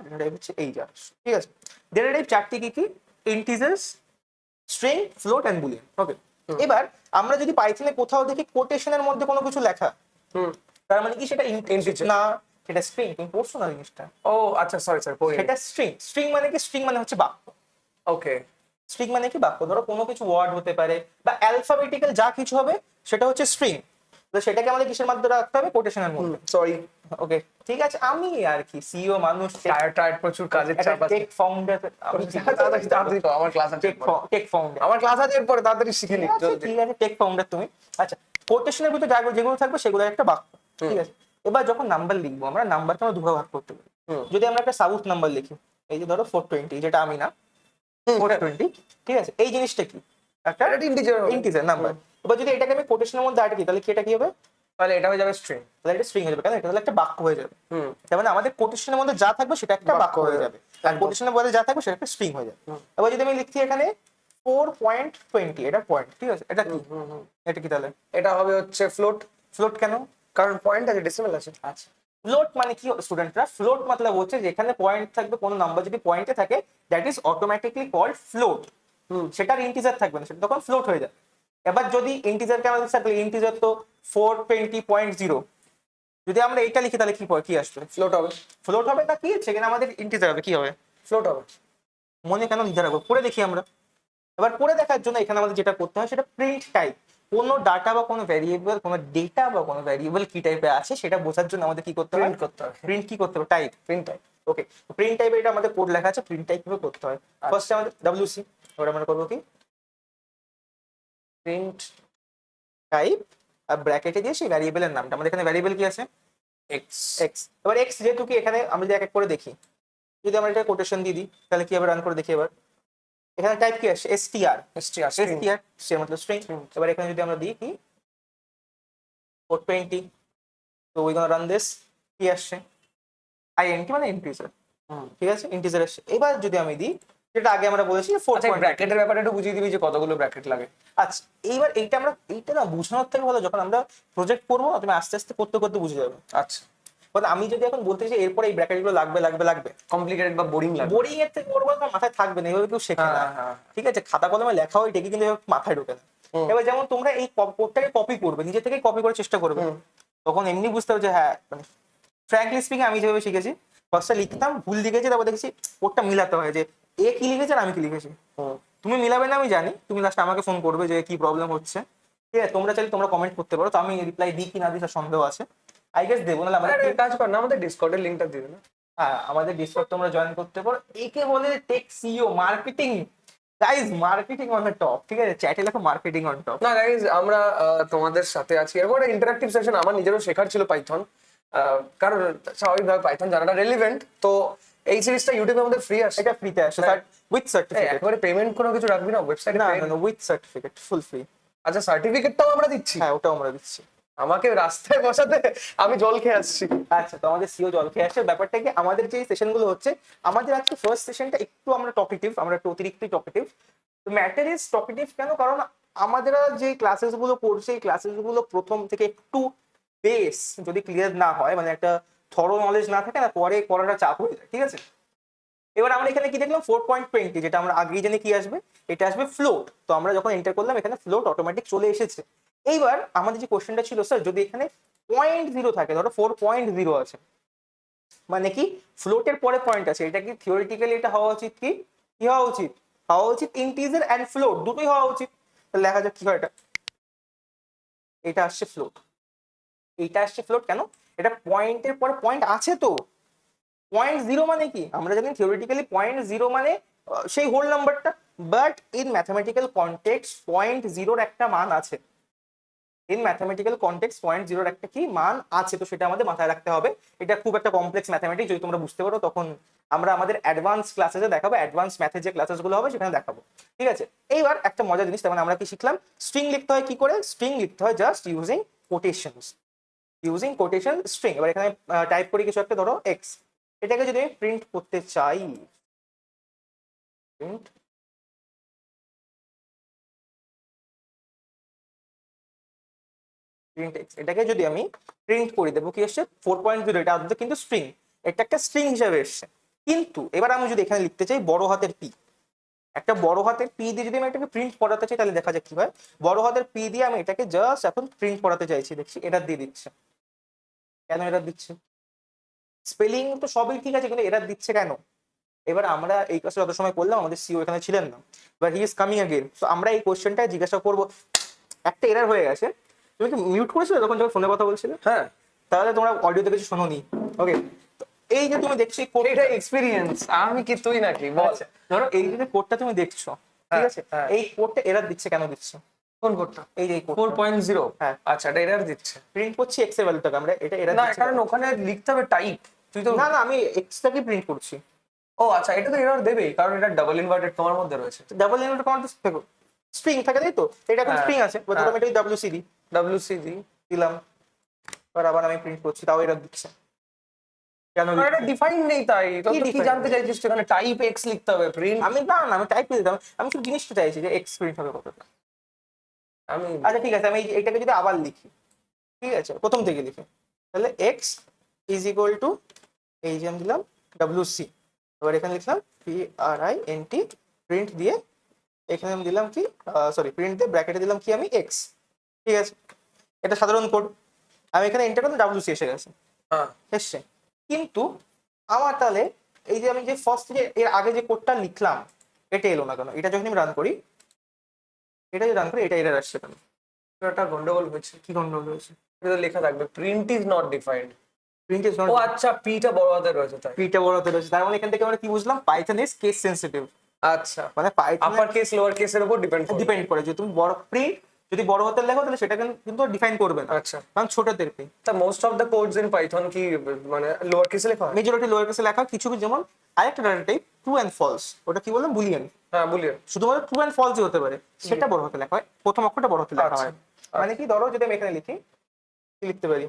ডেটা টাইপ হচ্ছে এই যা, ঠিক আছে। ডেটা টাইপ 4টি কি কি, integers, string, float and boolean. Okay, এবার আমরা যদি পাইথনে কোথাও দেখি কোটেশনের মধ্যে কোনো কিছু লেখা, তার মানে কি সেটা Integer। না, সেটা স্ট্রিং। তুমি পড়ছো না জিনিসটা? ও আচ্ছা, সরি পড়ি। সেটা স্ট্রিং। স্ট্রিং মানে কি, স্ট্রিং মানে হচ্ছে বাক্য। ওকে, স্ট্রিং মানে কি বাক্য, ধরো কোনো কিছু ওয়ার্ড হতে পারে বা অ্যালফাবেটিক্যাল যা কিছু হবে সেটা হচ্ছে স্ট্রিং। তো সেটাকে আমাদের কিসের মাধ্যমে রাখতে হবে, কোটেশনের মধ্যে। সরি, ওকে ঠিক আছে, আমি আর কি সিইও মানুষ, টায়ার্ড প্রচুর কাজের চাপ আছে। টেক ফাউন্ডার, আমি তাড়াতাড়ি কর, আমার ক্লাস আছে এরপরে। টেক ফাউন্ডার, আমার ক্লাস আছে এরপরে, তাড়াতাড়ি শিখে নি জলদি। ঠিক আছে টেক ফাউন্ডার তুমি। আচ্ছা, কোটেশনের ভিতরে যেগুলো থাকবে সেগুলো একটা বাক্য, ঠিক আছে। এবার যখন নাম্বার লিখবো আমরা, নাম্বারকে আমরা দুভাবে ভাগ করতে পারি। যদি আমরা একটা সাউথ নাম্বার লিখি, এই যে ধরো 420, যেটা আমি না 420, ঠিক আছে, এই জিনিসটা কি একটা ইন্টিজার নাম্বার। এবার যদি এটাকে আমি কোটেশনের মধ্যে আটকি, তাহলে কি এটা কি হবে, তাহলে এটা হয়ে যাবে স্ট্রিং। তাহলে এটা স্ট্রিং হয়ে যাবে, কারণ এটা তাহলে একটা বাক্য হয়ে যাবে। তার মানে আমাদের কোটেশনের মধ্যে যা থাকবে সেটা একটা বাক্য হয়ে যাবে, আর কোটেশনের মধ্যে যা থাকবে সেটা একটা স্ট্রিং হয়ে যাবে। এবার যদি আমি লিখছি এখানে 4.20, এটা পয়েন্ট, ঠিক আছে, এটা কি, এটা কি তাহলে, এটা হবে হচ্ছে ফ্লোট। ফ্লোট কেন, কারণ পয়েন্ট আছে, ডেসিমেল আছে। আচ্ছা, ফ্লোট মানে কি স্টুডেন্টরা, ফ্লোট মতলব হচ্ছে যেখানে পয়েন্ট থাকবে, কোনো নাম্বার যদি পয়েন্টে থাকে, that is automatically called float. সেটার ইন্টিজার থাকবে না, সেটা তখন ফ্লোট হয়ে যাবে। এবার যদি ইন্টিজারকে আমাদের থাকলে, ইন্টিজার তো 420.0, যদি আমরা এটা লিখি তাহলে কি আসবে, ফ্লোট হবে। ফ্লোট হবে না, কি সেখানে আমাদের ইন্টিজার হবে, কি হবে, ফ্লোট হবে। মনে কেন লিখে রাখবো, পড়ে দেখি আমরা। এবার পড়ে দেখার জন্য এখানে আমাদের যেটা করতে হয় সেটা প্রিন্ট টাইপ, কোনো ডাটা বা কোনো ভ্যারিয়েবল, কোনো ডেটা বা কোনো ভ্যারিয়েবল কি টাইপের আছে সেটা বোঝার জন্য আমাদের কি করতে হয়, প্রিন্ট করতে হবে। প্রিন্ট কি করতে হবে, টাইপ, প্রিন্ট টাইপ। ওকে। প্রিন্ট টাইপে এটা আমাদের কোড লেখা আছে, প্রিন্ট টাইপ কিভাবে করতে হয়। ফার্স্টে আমাদের WC, এবার আমরা করবো কি, প্রিন্ট টাইপ, আর ব্র্যাকেটে দিয়ে সেই ভ্যারিয়েবলের নামটা, আমাদের এখানে ভ্যারিয়েবল কি আছে, এক্স। এক্স। এবার এক্স যেহেতু কি, এখানে আমরা যদি এক এক করে দেখি, যদি আমরা এটা কোটেশন দিয়ে দিই তাহলে কি হবে, রান করে দেখি। এবার এখানে টাইপ কি আসছে, str, সে মতলব স্ট্রিং। এবার এখানে যদি আমরা দিই কি 420, তো উই গোনা রান দিস, কি আসছে, int মানে ইন্টিজার, ঠিক আছে, ইন্টিজার আসছে। এবার যদি আমি দিই, যেটা আগে আমরা বলেছি 4. ব্র্যাকেটের ব্যাপারে একটু বুঝিয়ে দিবি যে কতগুলো ব্র্যাকেট লাগে। আচ্ছা, এইবার এইটা আমরা, এইটা না বোঝানোর থেকে ভালো যখন আমরা প্রজেক্ট করবো না, তুমি আস্তে আস্তে করতে করতে বুঝে যাবে। আচ্ছা, মানে আমি যদি এখন বলতে চাই এরপরে এই ব্র্যাকেট গুলো লাগবে লাগবে লাগবে, কমপ্লিকেটেড বা বোরিং লাগে। বোরিং এর থেকে ওর বলতে মাথায় থাকবে না, এভাবে কেউ শেখে না, ঠিক আছে, খাতা কলমে লেখা হয় ঠিকই, কিন্তু এভাবে মাথায় ঢোকে না। এবার যেমন তোমরা এই কোডটাকে কপি করবে, নিজে থেকে কপি করার চেষ্টা করবে, তখন এমনি বুঝতে হবে যে হ্যাঁ, মানে ফ্র্যাঙ্কলি স্পিকিং আমি যেভাবে শিখেছি, ফার্স্টে লিখতাম, ভুল লিখেছি, তারপর দেখেছি কোডটা মিলাতে হয়, যে এ কি লিখেছে আর আমি কি লিখেছি। তুমি মিলাবে না আমি জানি, তুমি লাস্টে আমাকে ফোন করবে যে কি প্রবলেম হচ্ছে, ঠিক আছে, তোমরা চাইলে তোমরা কমেন্ট করতে পারো, তো আমি রিপ্লাই দিই কি না দিই তার সন্দেহ আছে, আই গেস দেবো, নাহলে আমাদের কাজ কর না, আমাদের ডিসকর্ডের লিংকটা দিয়ে দে না। হ্যাঁ, আমাদের ডিসকর্ড তোমরা জয়েন করতে পারো। একে বলে tech CEO marketing, guys marketing on the top, ঠিক আছে, চ্যাটে লেখো মার্কেটিং অন টপ। না গাইজ, আমরা তোমাদের সাথে আছি। এরপর ইন্টারাক্টিভ সেশন, আমার নিজেরও শেখার ছিল পাইথন, কারণ স্বাভাবিকভাবে পাইথন জানাটা রেলিভেন্ট। তো এই সিরিজটা ইউটিউবে আমাদের ফ্রি আসে, এটা ফ্রিতে আসে, উইথ সার্টিফিকেট, একেবারে পেমেন্ট কোনো কিছু রাখবি না ওয়েবসাইটে। না না, উইথ সার্টিফিকেট, ফুল ফ্রি। আচ্ছা, সার্টিফিকেটটাও আমরা দিচ্ছি? হ্যাঁ, ওটাও আমরা দিচ্ছি। আমাকে রাস্তায় বসাতে, আমি জল খেয়ে আসছি। আচ্ছা, তো আমাদের সিও জল খেয়ে আসে। ব্যাপারটা কি, আমাদের যে সেশনগুলো হচ্ছে, আমাদের আজকে ফার্স্ট সেশনটা একটু আমরা টপিটিভ, আমরা একটু অতিরিক্ত টপিটিভ। তো ম্যাটার ইজ টপিটিভ কেন, কারণ আমাদের যে ক্লাসেস গুলো পড়ছে, এই ক্লাসেস গুলো প্রথম থেকে একটু বেস যদি ক্লিয়ার না হয়, মানে একটা থরো নলেজ না থাকে না, পরে করাটা চাপ হয়ে যায়, ঠিক আছে। এবার আমরা এখানে কি দেখলাম, 4.20, যেটা আমরা আগেই জানি কি আসবে, এটা আসবে ফ্লোট। তো আমরা যখন এন্টার করলাম এখানে ফ্লোট অটোমেটিক চলে এসেছে। এইবার আমাদের যে কোশ্চেনটা ছিল, স্যার যদি এখানে 0.0 থাকে, ধরো 4.0 আছে, মানে কি ফ্লোটের পরে পয়েন্ট আছে, এটা কি থিওরিটিক্যালি এটা হওয়া উচিত, কি কি হওয়া উচিত, হওয়া উচিত ইন্টিজার অ্যান্ড ফ্লোট দুটোই হওয়া উচিত। তাহলে দেখা যাক কি হয়, এটা আসছে ফ্লোট, এইটা আসছে ফ্লোট কেন, এটা পয়েন্টের পরে পয়েন্ট আছে। তো 0.0 মানে কি, আমরা জানি থিওরিটিক্যালি 0.0 মানে সেই হোল নাম্বারটা, বাট ইন ম্যাথমেটিক্যাল কনটেক্সট 0.0 একটা মান আছে, ইন ম্যাথমেটিক্যাল কনটেক্সট 0.0 একটা কি মান আছে, তো সেটা আমাদের মাথায় রাখতে হবে। এটা খুব একটা কমপ্লেক্স ম্যাথমেটিক্স, যদি তোমরা বুঝতে পারো তখন আমরা আমাদের অ্যাডভান্স ক্লাসেসে দেখাবো, অ্যাডভান্স ম্যাথের যে ক্লাসেসগুলো হবে সেখানে দেখাবো, ঠিক আছে। এইবার একটা মজার জিনিস, তার মানে আমরা কি শিখলাম, স্ট্রিং লিখতে হয় কি করে, স্ট্রিং লিখতে হয় just using quotations, using quotation string. এবার এখানে টাইপ করি কিছু একটা, ধরো এক্স, এটাকে যদি আমি প্রিন্ট করতে চাই, প্রিন্ট প্রিন্ট এক্স, এটাকে যদি আমি প্রিন্ট করে দেবো, কি আসছে 4.0, এটা আদতে কিন্তু স্ট্রিং, এটা একটা স্ট্রিং হিসাবে এসছে। কিন্তু এবার আমি যদি এখানে লিখতে চাই বড় হাতের পি, একটা বড় হাতের পি দিয়ে যদি আমি এটাকে প্রিন্ট করাতে চাই, তাহলে দেখা যাক কি হয়, বড় হাতের পি দিয়ে আমি এটাকে জাস্ট এখন প্রিন্ট করাতে চাইছি, দেখছি এটা দিয়ে দিচ্ছে, কেন এটা দিচ্ছে, স্পেলিং তো সবই ঠিক আছে, কিন্তু এটা দিচ্ছে কেন। এবার আমরা এই ক্লাসে যত সময় করলাম, আমাদের সিও এখানে ছিলেন না, but he is coming again, তো আমরা এই কোশ্চেনটা জিজ্ঞাসা করবো, একটা এরর হয়ে গেছে, তুমি কি মিউট করেছিলে তখন যখন ফোনে কথা বলছিলে? হ্যাঁ, তাহলে তোমরা অডিওতে কিছু শোনোনি। ওকে, এই যে তুমি দেখছো এই কোড, এটা এক্সপিরিয়েন্স, আমি কি তুই নাকি বল। আচ্ছা, ধরো এই যে কোডটা তুমি দেখছো, ঠিক হ্যাঁ, আছে, হ্যাঁ। এই কোডটা এরর দিচ্ছে, কেন দিচ্ছে? কোন কোডটা? এই যে এই কোড 4.0। হ্যাঁ। আচ্ছা, এটা এরর দিচ্ছে প্রিন্ট করছি এক্স এর ভ্যালুটাকে আমরা, এটা এরর না, দিচ্ছে কারণ কেন? ওখানে লিখতে হবে টাইপ। তুই তো না না, আমি এক্সটাকে প্রিন্ট করছি। ও আচ্ছা, এটা তো এরর দেবেই, কারণ এটা ডাবল ইনভার্টেড তোমার মধ্যে রয়েছে। ডাবল ইনভার্টেড কমান্ড দেখো স্ট্রিং থাকে, তাই তো? এটা এখন হ্যাঁ, স্ট্রিং আছে, প্রথমে হ্যাঁ। আমি এটা ডব্লিউসিডি WCD। দিলাম, আর আবার আমি প্রিন্ট করছি, তাও এরর দিচ্ছে কেন? আর এটা ডিফাইন নেই, তাই তো কি তুই কি define জানতে নেই? চাইছিস? এখানে টাইপ এক্স লিখতে হবে, প্রিন্ট। আমি না না, আমি টাইপ করে দিতাম, আমি শুধু জিনিসটা চাইছি যে এক্স প্রিন্ট হবে কতটা। আমি আচ্ছা ঠিক আছে, আমি এইটাকে যদি আবার লিখি, ঠিক আছে, প্রথম থেকে লিখি, তাহলে এক্স ইজ ইকুয়াল টু, এই যে আমি দিলাম ডব্লিউসি, এবার এখানে লিখলাম PRINT, প্রিন্ট দিয়ে এখানে আমি দিলাম কি, সরি, প্রিন্ট দিয়ে ব্র্যাকেটে দিলাম কি আমি এক্স, ঠিক আছে, এটা সাধারণ কোড। আমি এখানে এন্টার করলাম, ডব্লিউসি এসে গেছে, হ্যাঁ, এসছে। কিন্তু আমার তাহলে এই যে আমি যে ফার্স্ট যে এর আগে যে কোডটা লিখলাম, এটা এলো না কেন? এটা যখন আমি রান করি, এটা যদি রান করি, এটা এরর আসছে কেন? একটা গন্ডগোল হয়েছে। কি গন্ডগোল হয়েছে? এটা লেখা থাকবে print is not defined. Print is not, ও আচ্ছা, পিটা বড় হাতের রয়েছে তাই। পিটা বড় হতে রয়েছে, তার মানে এখান থেকে আমরা কি বুঝলাম? পাইথন ইজ কেস সেনসিটিভ, আচ্ছা, মানে পাইথন আপার কেস লোয়ার কেসের উপর ডিপেন্ড করে। ডিপেন্ড করে যে তুমি বড় প্রিন্ট যদি বড় হাতের লেখো তাহলে সেটা কিন্তু ডিফাইন করবে না, আচ্ছা, কারণ ছোটদের প্রিন্ট। তা most of the codes in Python কি মানে লোয়ার কেসে লেখা হয়? মেজরিটি লোয়ার কেসে লেখা, কিছু কিছু, যেমন আরেকটা data type true and false, ওটা কি বললাম, বুলিয়ান, হ্যাঁ, বুলিয়ান। শুধুমাত্র ট্রু অ্যান্ড ফলসই হতে পারে, সেটা বড় হাতে লেখা হয়, প্রথম অক্ষরটা বড় হাতে লেখা আচ্ছা, হয়। মানে কি, ধরো যদি আমি এখানে লিখি, কি লিখতে পারি?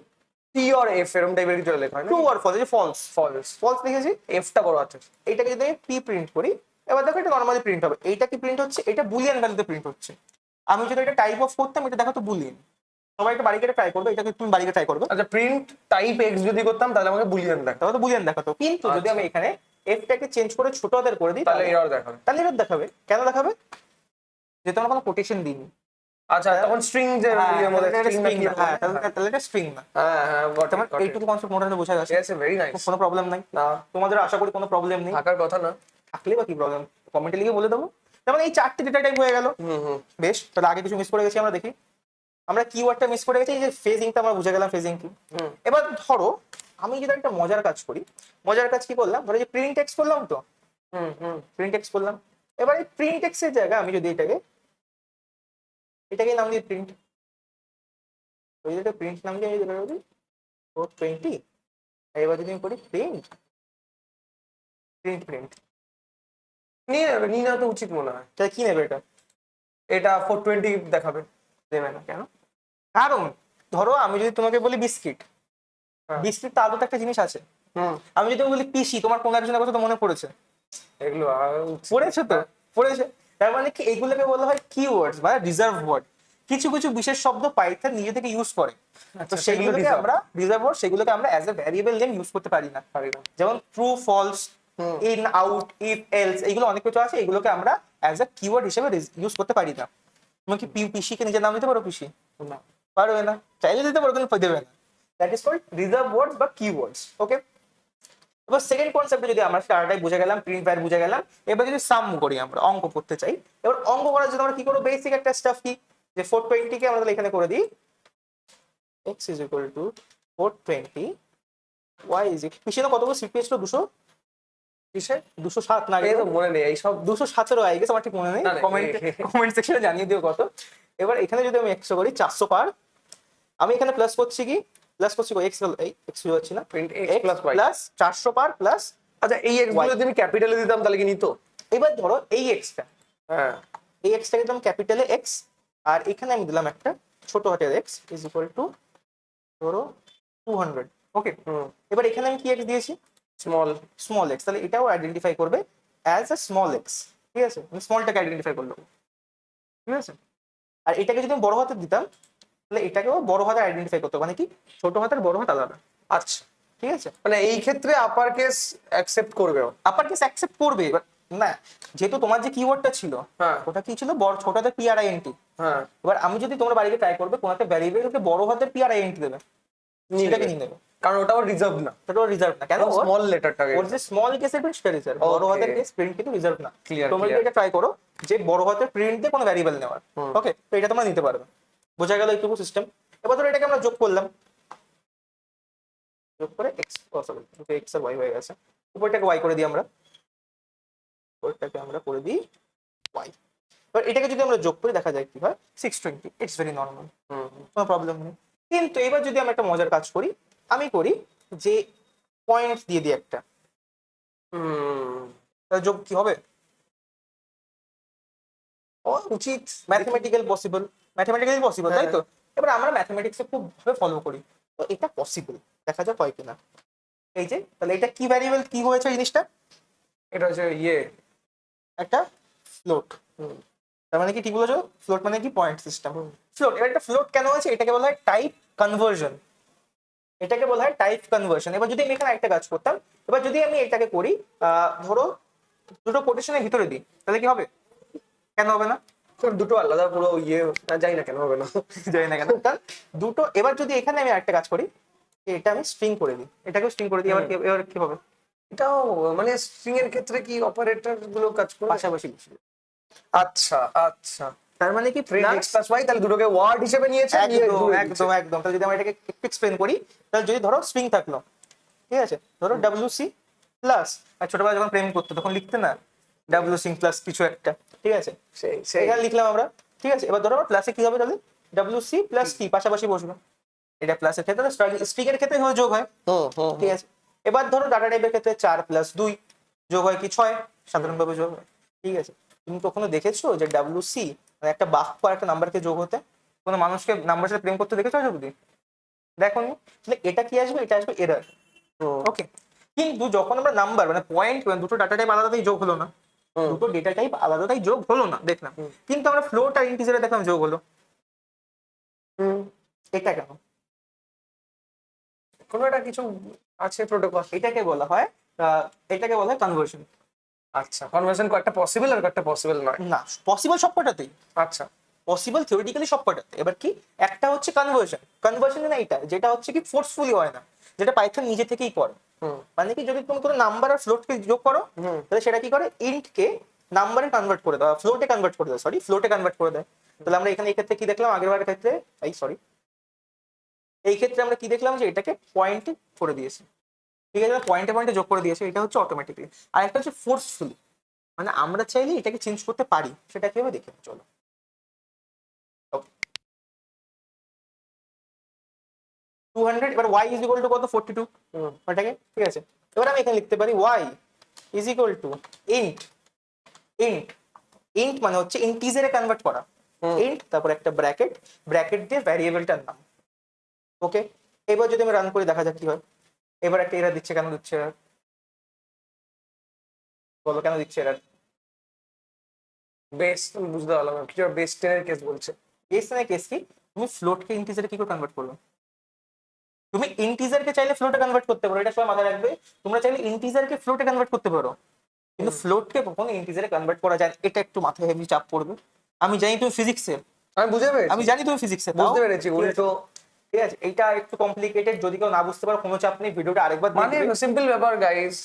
টি অর এফ এরকম টাইপের কিছু লেখা হয় না? ট্রু আর ফলস, এই যে ফলস, ফলস। ফলস লিখেছি, এফটা বড় হাতের। এইটাকে যদি আমি পি প্রিন্ট করি, এবার দেখো এটা নর্মালি প্রিন্ট হবে, এইটা কি প্রিন্ট হচ্ছে? এটা বুলিয়ান ভ্যালুতে প্রিন্ট হচ্ছে। আমি যদি এটা টাইপ অফ করতাম, এটা দেখো তো বুলিয়ান। সবাই একটা বাড়িকে ট্রাই করবে, এটাকে তুমি বাড়িকে ট্রাই করবে, আচ্ছা, প্রিন্ট টাইপ এক্স যদি করতাম তাহলে আমাকে বুলিয়ান দেখাতো। তাহলে তো বুলিয়ান দেখাতো। কিন্তু যদি আমি এখানে এফটাকে চেঞ্জ করে ছোট হাতের করে দিই, তাহলে এরর দেখাবে। তাহলে এরর দেখাবে। কেন দেখাবে? যেহেতু আমরা কোনো কোটেশন দিইনি। আচ্ছা, তখন স্ট্রিং যে ইয়ের মধ্যে স্ট্রিং না কি হ্যাঁ, বলে? তাহলে এটা স্ট্রিং না। হ্যাঁ, হ্যাঁ, তোমার এইটুকু কনসেপ্ট মোটামুটি বোঝা গেছে, ইয়েস, ভেরি নাইস। কোনো প্রবলেম নাই না, তোমাদের, আশা করি কোনো প্রবলেম নেই। থাকার কথা না। থাকলে বা কি প্রবলেম, কমেন্টে লিখে বলে দেবো। যেমন এই চারটে ডেটা টাইপ হয়ে গেল, হুম। বেশ। তাহলে আগে কিছু মিস করে গেছি, আমরা দেখি। আমরা কিওয়ার্ডটা মিস করে গেছি, এই যে ফেজিংটা আমরা বুঝে গেলাম, ফেজিং কি। এবার ধরো আমি যদি একটা মজার কাজ করি, মজার কাজ কি করলাম, ধরো যে প্রিন্ট টেক্সট করলাম, তো প্রিন্ট টেক্সট করলাম। এবার এই প্রিন্ট টেক্সটের জায়গায় আমি যদি এটাকে নাম দিই প্রিন্ট, ওই যেটা প্রিন্ট নাম দিয়ে আমি যেটা করি 420, এবার যদি আমি করি প্রিন্ট প্রিন্ট প্রিন্ট, নিয়ে নেওয়া তো উচিত মনে হয়। তাহলে কি নেবে এটা? এটা 420 দেখাবে। দেবে না কেন? কারণ ধরো আমি যদি তোমাকে বলি বিস্কিট, বিস্কিট তো আদৌ একটা জিনিস আছে। আমি যদি বলি পিসি, তোমার কোন একজনের কথা তো মনে পড়েছে? এগুলো পড়েছে তো, পড়েছে। তার মানে কি, এগুলোকে বলা হয় কিওয়ার্ডস বা রিজার্ভ ওয়ার্ড। কিছু কিছু বিশেষ শব্দ পাইথন নিজে থেকে ইউজ করে, তো সেগুলোকে আমরা রিজার্ভ ওয়ার্ড, সেগুলোকে আমরা as a variable name use করতে পারি না। যেমন true, false, in, out, if, else, এগুলো অনেক কিছু আছে, এগুলোকে আমরা অ্যাজ এ কিওয়ার্ড হিসেবে ইউজ করতে পারি না। তুমি কি পিসি কে নিজের নাম দিতে পারো? পিসি না, পারবে না। চাইলে দিতে পারো, কিন্তু দেবে না। দ্যাট ইজ কল্ড রিজার্ভ ওয়ার্ডস বা কিওয়ার্ডস। ওকে, এবার সেকেন্ড কনসেপ্টে যদি আমরা স্টারটাই বুঝে গেলাম, প্রিন্ট ভ্যার বুঝে গেলাম, এবার যদি সাম করি, আমরা অঙ্ক করতে চাই, এবার অঙ্ক করার জন্য আমরা কি করবো? বেসিক একটা স্টাফ কি, যে 420 কে আমরা তাহলে এখানে করে দিই x is equal to 420, y is equal, পিছনে কতগুলো সিপিএস ছিল? 200, কিসে 207 না, এই তো মনে নেই, এই সব 217 আই গেস, আমার ঠিক মনে নেই। কমেন্ট সেকশনে জানিয়ে দিও কত। এবার এখানে যদি আমি 100 করি, 400 পার, আমি এখানে প্লাস করছি কি, প্লাস করছি x, এই x হচ্ছে না, প্রিন্ট x x প্লাস 400 পার প্লাস। আচ্ছা, এই এক্স গুলো যদি আমি ক্যাপিটালে দিতাম তাহলে কি নিত? এবার ধরো এই এক্সটা, হ্যাঁ, এই এক্সটাকে দিলাম ক্যাপিটালে এক্স, আর এখানে আমি দিলাম একটা ছোট হাতের এক্স ইজ ইকুয়াল টু ধরো 200। ওকে, এবার এখানে আমি কি এক্স দিয়েছি? স্মল এক্স, তাহলে এটাও আইডেন্টিফাই করবে অ্যাজ এ স্মল এক্স, ঠিক আছে, আমি স্মলটাকে আইডেন্টিফাই করলাম, ঠিক আছে। আর এটাকে যদি আমি বড় হাতের দিতাম, তাহলে এটাকেও বড় হাতে আইডেন্টিফাই করতে হবে, মানে কি ছোট হাতের বড় হাত আলাদা। আচ্ছা, ঠিক আছে, মানে এই ক্ষেত্রে আপার কেস অ্যাকসেপ্ট করবে, আপার কেস অ্যাকসেপ্ট করবে। এবার না, যেহেতু তোমার যে কিওয়ার্ডটা ছিল, হ্যাঁ, ওটা কি ছিল? বড় ছোট হাতের PRINT। হ্যাঁ, এবার আমি যদি তোমরা বাড়িতে ট্রাই করবে, কোন একটা ভ্যারিয়েবলকে বড় হাতের PRINT দেবে, সেটাকে নিয়ে নেবে, কারণ ওটাও রিজার্ভ না, সেটাও রিজার্ভ না। কেন? স্মল লেটারটাকে, ওর যে স্মল কেসের প্রিন্ট সেটা রিজার্ভ, বড় হাতের কেস প্রিন্ট কিন্তু রিজার্ভ না। Clear, তোমরা যদি এটা ট্রাই করো যে বড় হাতের প্রিন্ট দিয়ে কোনো ভ্যারিয়েবল নেওয়ার, ওকে, তো এটা তোমরা নিতে পারবে। বোঝা গেল এইটুকু সিস্টেম। এবার ধরো এটাকে আমরা যোগ করলাম, যোগ করে এক্স, সরি দুটো এক্স আর ওয়াই হয়ে গেছে, উপরটাকে ওয়াই করে দিই আমরা, উপরটাকে আমরা করে দিই ওয়াই। এবার এটাকে যদি আমরা যোগ করে দেখা যায় কি হয় 620, ইটস ভেরি নর্মাল, কোনো প্রবলেম নেই। কিন্তু এবার যদি আমরা একটা মজার কাজ করি, আমি করি যে পয়েন্ট দিয়ে দিই একটা, তাহলে যোগ কি হবে? উচিত, ম্যাথমেটিক্যাল পসিবল, ম্যাথমেটিক্যালি পসিবল, তাই তো? এবার আমরা ম্যাথমেটিক্সে খুব ভাবে ফলো করি, তো এটা পসিবল, দেখা যাক হয় কিনা। এই যে তাহলে এটা কি ভ্যারিয়েবল, কি হয়েছে জিনিসটা? এটা হচ্ছে একটা ফ্লোট। তার মানে কি ঠিক বলেছো, ফ্লোট মানে কি পয়েন্ট সিস্টেম, ফ্লোট। এবার একটা ফ্লোট কেন আছে, এটাকে বলা হয় টাইপ কনভার্সন, এটাকে বলা হয় টাইপ কনভার্সন। এবার যদি আমি এখানে একটা কাজ করতাম, এবার যদি আমি এটাকে করি ধরো দুটো কোটেশনের ভিতরে দিই, তাহলে কি হবে? কেন হবে না? দুটো আলাদা পুরো যাই না কেন হবে না, জানি না কেন, কারণ দুটো। এবার যদি এখানে আমি আরেকটা কাজ করি, এটা আমি স্ট্রিং করে দিই, এটাকেও স্ট্রিং করে দিই, এবার কি হবে? এটাও মানে স্ট্রিং এর ক্ষেত্রে কি অপারেটর গুলো কাজ করে পাশাপাশি বসবে। আচ্ছা আচ্ছা, তার মানে কি x প্লাস y তাহলে দুটোকে ওয়ার্ড হিসেবে নিয়েছে, একদম একদম একদম। তাহলে যদি আমরা এটাকে একটু এক্সপ্লেন করি, তাহলে যদি ধরো স্ট্রিং থাকলো, ঠিক আছে, ধরো WC প্লাস, আর ছোটবেলায় যখন প্রেম করতো তখন লিখতে না WC প্লাস কিছু একটা, ঠিক আছে, এখানে লিখলাম আমরা, ঠিক আছে। এবার ধরো প্লাসে কি হবে, তাহলে WC প্লাস টি পাশাপাশি বসবে, এটা প্লাসের ক্ষেত্রে, স্ট্রিং এর ক্ষেত্রে যোগ হয়, ঠিক আছে। এবার ধরো ডাটা টাইপের ক্ষেত্রে 4 প্লাস 2 যোগ হয় কি 6, সাধারণভাবে যোগ হয়, ঠিক আছে। তুমি কখনো দেখেছো যে WC মানে একটা বাক্য আর একটা নাম্বারকে যোগ হতে? কোনো মানুষকে নাম্বার সাথে প্রেম করতে দেখেছো যদি? দেখোনি। তাহলে এটা কি আসবে, এটা আসবে এরর, ওকে। কিন্তু যখন আমরা নাম্বার মানে পয়েন্ট, দুটো ডাটা টাইপ আলাদাই যোগ হলো না, দুটো ডেটা টাইপ আলাদাই যোগ হলো না দেখলাম, কিন্তু আমরা ফ্লোট আর ইন্টিজারে দেখলাম যোগ হলো, এটা কেন? কোনো একটা কিছু আছে প্রোটোকল, এটাকে বলা হয় এটাকে বলা হয় কনভার্সন। আচ্ছা, কনভার্সন একটা পসিবল আর একটা পসিবল নয়, না, পসিবল সবকটাতেই, আচ্ছা পসিবল থিওরিটিক্যালি সবকটাতে। এবার কি একটা হচ্ছে কনভার্সন, কনভার্সন না এটা যেটা হচ্ছে কি ফোর্সফুলি হয় না, যেটা পাইথন নিজে থেকেই করে। মানে কি যদি তুমি কোনো নাম্বার আর ফ্লোটকে যোগ করো, তাহলে সেটা কি করে ইন্ট কে নাম্বারে কনভার্ট করে দাও, ফ্লোটে কনভার্ট করে দাও, সরি ফ্লোটে কনভার্ট করে দেয়। তাহলে আমরা এখানে এই ক্ষেত্রে কি দেখলাম, আগের বারের ক্ষেত্রে এই ক্ষেত্রে আমরা কি দেখলাম যে এটাকে পয়েন্টে করে দিয়েছে, ঠিক আছে, পয়েন্টে পয়েন্টে যোগ করে দিয়েছে, এটা হচ্ছে অটোমেটিকলি। আর একটা হচ্ছে ফোর্সফুলি, মানে আমরা চাইলে এটাকে চেঞ্জ করতে পারি, সেটা কিভাবে দেখে চলো। 200, এবার y ইজ ইকুয়াল টু কত 42, ওটাকে, ঠিক আছে। এবার আমি এখানে লিখতে পারি y is equal to int, int int মানে হচ্ছে ইন্টিজারে কনভার্ট করা, ইন্ট তারপর একটা ব্র্যাকেট, ব্র্যাকেট দিয়ে ভ্যারিয়েবলটার নাম, ওকে। এবার যদি আমি রান করে দেখা যাক কি হয়। এবার একটা এরর দিচ্ছে, কেন দিচ্ছে এরর বলো, কেন দিচ্ছে এরর? বেস বুঝতে পারলাম না, কিছু বেস 10 এর কেস বলছে। কেস না কেস কি, তুমি ফ্লোটকে ইন্টিজারে কি করে কনভার্ট করবে? তুমি ইন্টিজারকে চাইলে ফ্লোটে কনভার্ট করতে পারো, এটা সবাই মাথায় রাখবে। তোমরা চাইলে ইন্টিজারকে ফ্লোটে কনভার্ট করতে পারো, কিন্তু ফ্লোটকে কখনো ইন্টিজারে কনভার্ট করা যায় না, এটা একটু মাথায় হেভি চাপ পড়বে। আমি জানি তুমি ফিজিক্সের, আমি বুঝতে পেরেছি, আমি জানি তুমি ফিজিক্সের, বুঝতে পেরেছি, উল্টো ঠিক আছে। এটা একটু কমপ্লিকেটেড, যদি কেউ না বুঝতে পারো কোনো চাপ নেই, ভিডিওটা আরেকবার মানে সিম্পল ব্যাপার গাইস,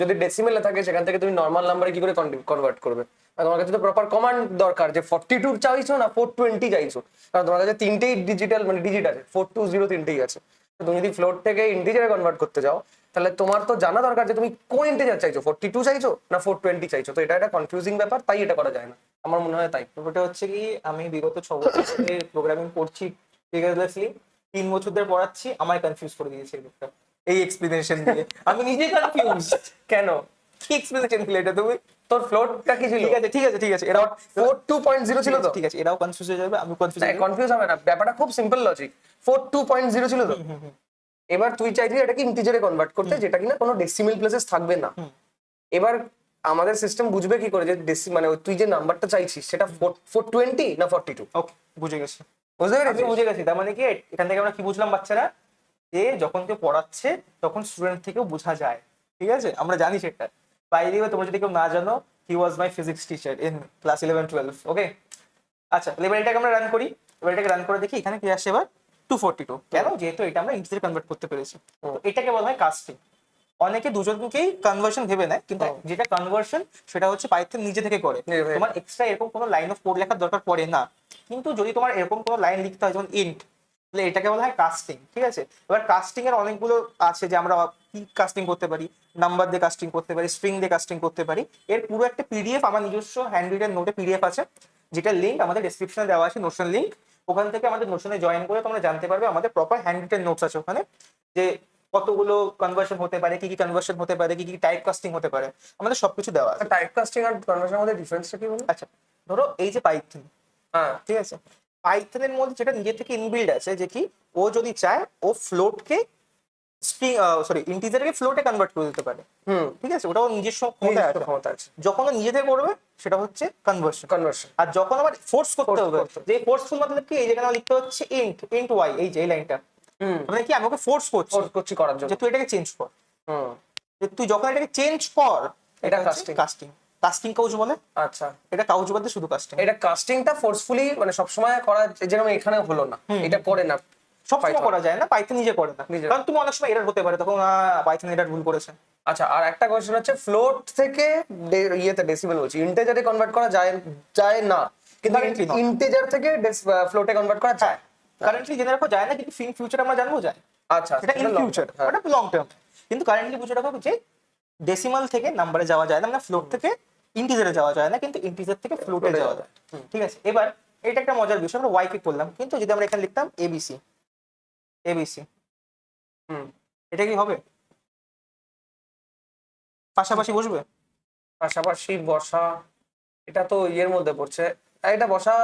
যদি ডেসিমেলে থাকে সেখান থেকে তুমি নরমাল নাম্বারে কি করে কনভার্ট করবে? আর তোমার কাছে তো প্রপার কমান্ড দরকার, যে 42 চাইছো না 420 চাইছো, কারণ তোমার কাছে তিনটেই ডিজিটাল মানে ডিজিট আছে, 420 তিনটেই আছে। তো তুমি যদি ফ্লোট থেকে ইন্টিজারে কনভার্ট করতে যাও, তাহলে তোমার তো জানা দরকার যে তুমি কোন ইন্টিজার চাইছো, 42 চাইছো না 420 চাইছো। তো এটা একটা কনফিউজিং ব্যাপার, তাই এটা করা যায় না, আমার মনে হয় তাই। ওটা হচ্ছে কি, আমি বিগত 6 বছর ধরে প্রোগ্রামিং করছি, সিরিয়াসলি 3 বছর ধরে পড়াচ্ছি, আমায় কনফিউজ করে দিয়েছে এটা, এই এক্সপ্লেনেশন দিয়ে আমি নিজে কনফিউজ। কেন? কি এক্সপ্লেনেশন দিলে এটা তুমি? তোর ফ্লোটটা কি ছিল? ঠিক আছে ঠিক আছে ঠিক আছে, এরাও 42.0 ছিল তো, ঠিক আছে, এরাও কনফিউজ হয়ে যাবে, আমি কনফিউজ হয়ে যাবো। কনফিউজ হবে না, ব্যাপারটা খুব সিম্পল লজিক। 42.0 ছিল তো, এবার তুই চাইছিস এটাকে ইন্টিজারে কনভার্ট করতে, যেটা কিনা কোনো ডেসিমেল প্লেসেস থাকবে না। এবার আমাদের সিস্টেম বুঝবে কি করে যে মানে তুই যে নাম্বারটা চাইছিস সেটা 420 না 42? ওকে, বুঝে গেছি, বুঝতে আমি পেরেছিস? বুঝে গেছি। তার মানে কি এখান থেকে আমরা কি বুঝলাম, বাচ্চারা যে যখন কেউ পড়াচ্ছে তখন স্টুডেন্ট থেকেও বোঝা যায়, ঠিক আছে, আমরা জানি সেটা। বাইরে তোমরা যদি কেউ না জানো, হি ওয়াজ মাই ফিজিক্স টিচার ইন ক্লাস 11-12, ওকে। আচ্ছা, তাহলে এবার এটাকে আমরা রান করি, এবার এটাকে রান করে দেখি এখানে কি আসছে এবার 242, কেন? যেহেতু এটা আমরা ইন্টিজারে কনভার্ট করতে পেরেছি, তো এটাকে বলা হয় কাস্টিং। অনেকে দুজনকেই কনভার্সন ভেবে নেয়, কিন্তু যেটা কনভার্সন সেটা হচ্ছে পাইথন নিজে থেকে করে, তোমার এক্সট্রা এরকম কোনো লাইন অফ কোড লেখার দরকার পড়ে না। কিন্তু যদি তোমার এরকম কোনো লাইন লিখতে হয়, যেমন ইন্ট, তাহলে এটাকে বলা হয় কাস্টিং, ঠিক আছে। এবার কাস্টিং এর অনেকগুলো আছে, যে আমরা কি কাস্টিং করতে পারি, নাম্বার দিয়ে কাস্টিং করতে পারি, স্ট্রিং দিয়ে কাস্টিং করতে পারি। এর পুরো একটা পিডিএফ আমার নিজস্ব হ্যান্ড রিটেন নোটে পিডিএফ আছে, যেটা লিঙ্ক আমাদের ডেসক্রিপশনে দেওয়া আছে, নোশন লিঙ্ক। ওখান থেকে আমাদের নোশনে জয়েন করে তোমরা জানতে পারবে, আমাদের প্রপার হ্যান্ড রিটেন নোটস আছে ওখানে, যে কতগুলো কনভার্সন হতে পারে, কি কি কনভার্সন হতে পারে, কি কি টাইপ কাস্টিং হতে পারে, আমাদের সবকিছু দেওয়া আছে। টাইপ কাস্টিং আর কনভার্সনের মধ্যে ডিফারেন্সটা কি বলো? আচ্ছা, ধরো এই যে পাইথন, হ্যাঁ, ঠিক আছে, পাইথনের মধ্যে যেটা নিজে থেকে ইনবিল্ড আছে, যে কি ও যদি চায় ও ফ্লোটকে স্ট্রিং, সরি ইন্টিজারকে ফ্লোটে কনভার্ট করে দিতে পারে, ঠিক আছে, ওটাও নিজস্ব ক্ষমতা আছে। ক্ষমতা আছে। যখন ও নিজে থেকে করবে সেটা হচ্ছে কনভার্সন। কনভার্সন। আর যখন আবার ফোর্স করতে হবে, করতে হবে। যে ফোর্সফুল মতলব কি, এই যেখানে আমার লিখতে হচ্ছে ইন্ট ওয়াই, এই যে এই লাইনটা, মানে কি আমি ওকে ফোর্স করছি ফোর্স করছি করার জন্য। যে তুই এটাকে চেঞ্জ কর। হুম। যে তুই যখন এটাকে চেঞ্জ কর, এটা কাস্টিং। কাস্টিং কাস্টিং কাউচ বলে, আচ্ছা, এটা কাউচ বলতে শুধু কাস্টিং। এটা কাস্টিংটা ফোর্সফুলি মানে সবসময় করা, যেরকম এখানে হলো না, এটা করে না, সবসময় Python। করা যায় না, পাইথন নিজে করে না, নিজে। কারণ তুমি অনেক সময় এরর হতে পারে, তখন পাইথন এরর ভুল করেছে। আচ্ছা, আর একটা কোয়েশ্চেন হচ্ছে ফ্লোট থেকে ইয়েতে ডেসিমেল বলছি, ইন্টিজারে কনভার্ট করা যায় যায় না, কিন্তু Currently not. ইন্টিজার থেকে ফ্লোটে কনভার্ট করা যায়। কারেন্টলি জেনে রাখো যায় না, কিন্তু ইন ফিউচার আমরা জানবো যায়। আচ্ছা, এটা ইন ফিউচার, ওটা লং টার্ম। কিন্তু কারেন্টলি বুঝে রাখো যে ডেসিমাল থেকে নাম্বারে যাওয়া যায় না, মানে ফ্লোট থেকে ইন্টিজারে যাওয়া যায় না, কিন্তু ইন্টিজার থেকে ফ্লোটে যাওয়া যায়। ঠিক আছে, এবার এটা একটা মজার বিষয়, আমরা ওয়াই কে করলাম, কিন্তু যদি আমরা এখানে লিখতাম এবিসি, এবিসি, এটা কি হবে? পাশাপাশি বসবে? পাশাপাশি বসা, এটা তো ইয়ের মধ্যে পড়ছে, এটা বসা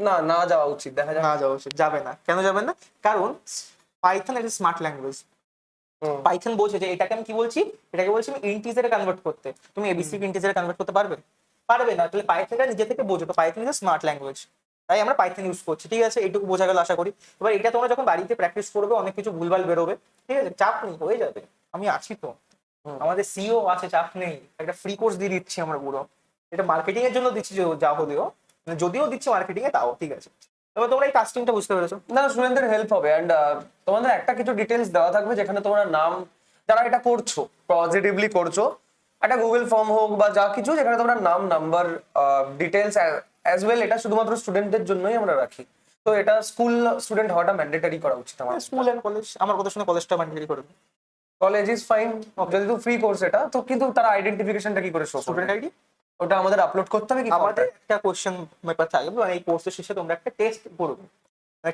না, না যাওয়া উচিত, দেখা যায় না, যাওয়া উচিত, যাবে না। কেন যাবে না? কারণ পাইথন একটা স্মার্ট ল্যাঙ্গুয়েজ। পাইথন বলছে যে এটাকে আমি কি বলছি, এটাকে বলছি আমি ইন্টিজারে কনভার্ট করতে। তুমি এবিসি কে ইন্টিজারে কনভার্ট করতে পারবে? পারবে না। তাহলে পাইথনটা নিজে থেকে বোঝো, তো পাইথন ইজ স্মার্ট ল্যাঙ্গুয়েজ, তাই আমরা পাইথন ইউজ করছি। ঠিক আছে, এইটুকু বোঝা গেল আশা করি। এবার এটা তোমরা যখন বাড়িতে প্র্যাকটিস করবে, অনেক কিছু ভুলভাল বেরোবে, ঠিক আছে, চাপ নেই, হয়ে যাবে। আমি আছি তো, আমাদের সিও আছে, চাপ নেই। একটা ফ্রি কোর্স দিয়ে দিচ্ছি আমরা পুরো, এটা মার্কেটিং এর জন্য দিচ্ছি, যা হলেও মানে যদিও দিচ্ছি মার্কেটিং এ, তাও ঠিক আছে। এবার তোমরা এই কাস্টিংটা বুঝতে পেরেছো? না, স্টুডেন্টদের হেল্প হবে। এন্ড তোমাদের একটা কিছু ডিটেলস দেওয়া থাকবে, যেখানে তোমরা নাম, যারা এটা করছো পজিটিভলি করছো, একটা গুগল ফর্ম হোক বা যা কিছু, যেখানে তোমরা নাম, নাম্বার, ডিটেলস অ্যাজ ওয়েল, এটা শুধুমাত্র স্টুডেন্টদের জন্যই আমরা রাখি। তো এটা স্কুল স্টুডেন্ট হওয়াটা ম্যান্ডেটরি করা উচিত আমার। স্কুল এন্ড কলেজ, আমার কথা শুনে কলেজটা ম্যান্ডেটরি করবে। কলেজ ইজ ফাইন, যেহেতু ফ্রি কোর্স এটা, তো কিন্তু তারা আইডেন্টিফিকেশনটা কি করে শো করবে? স্টুডেন্ট আইডি ওটা আমাদের আপলোড করতে হবে কি? আমাদের একটা কোশ্চেন পেপার থাকবে, মানে এই কোর্সের শেষে তোমরা একটা টেস্ট করবে।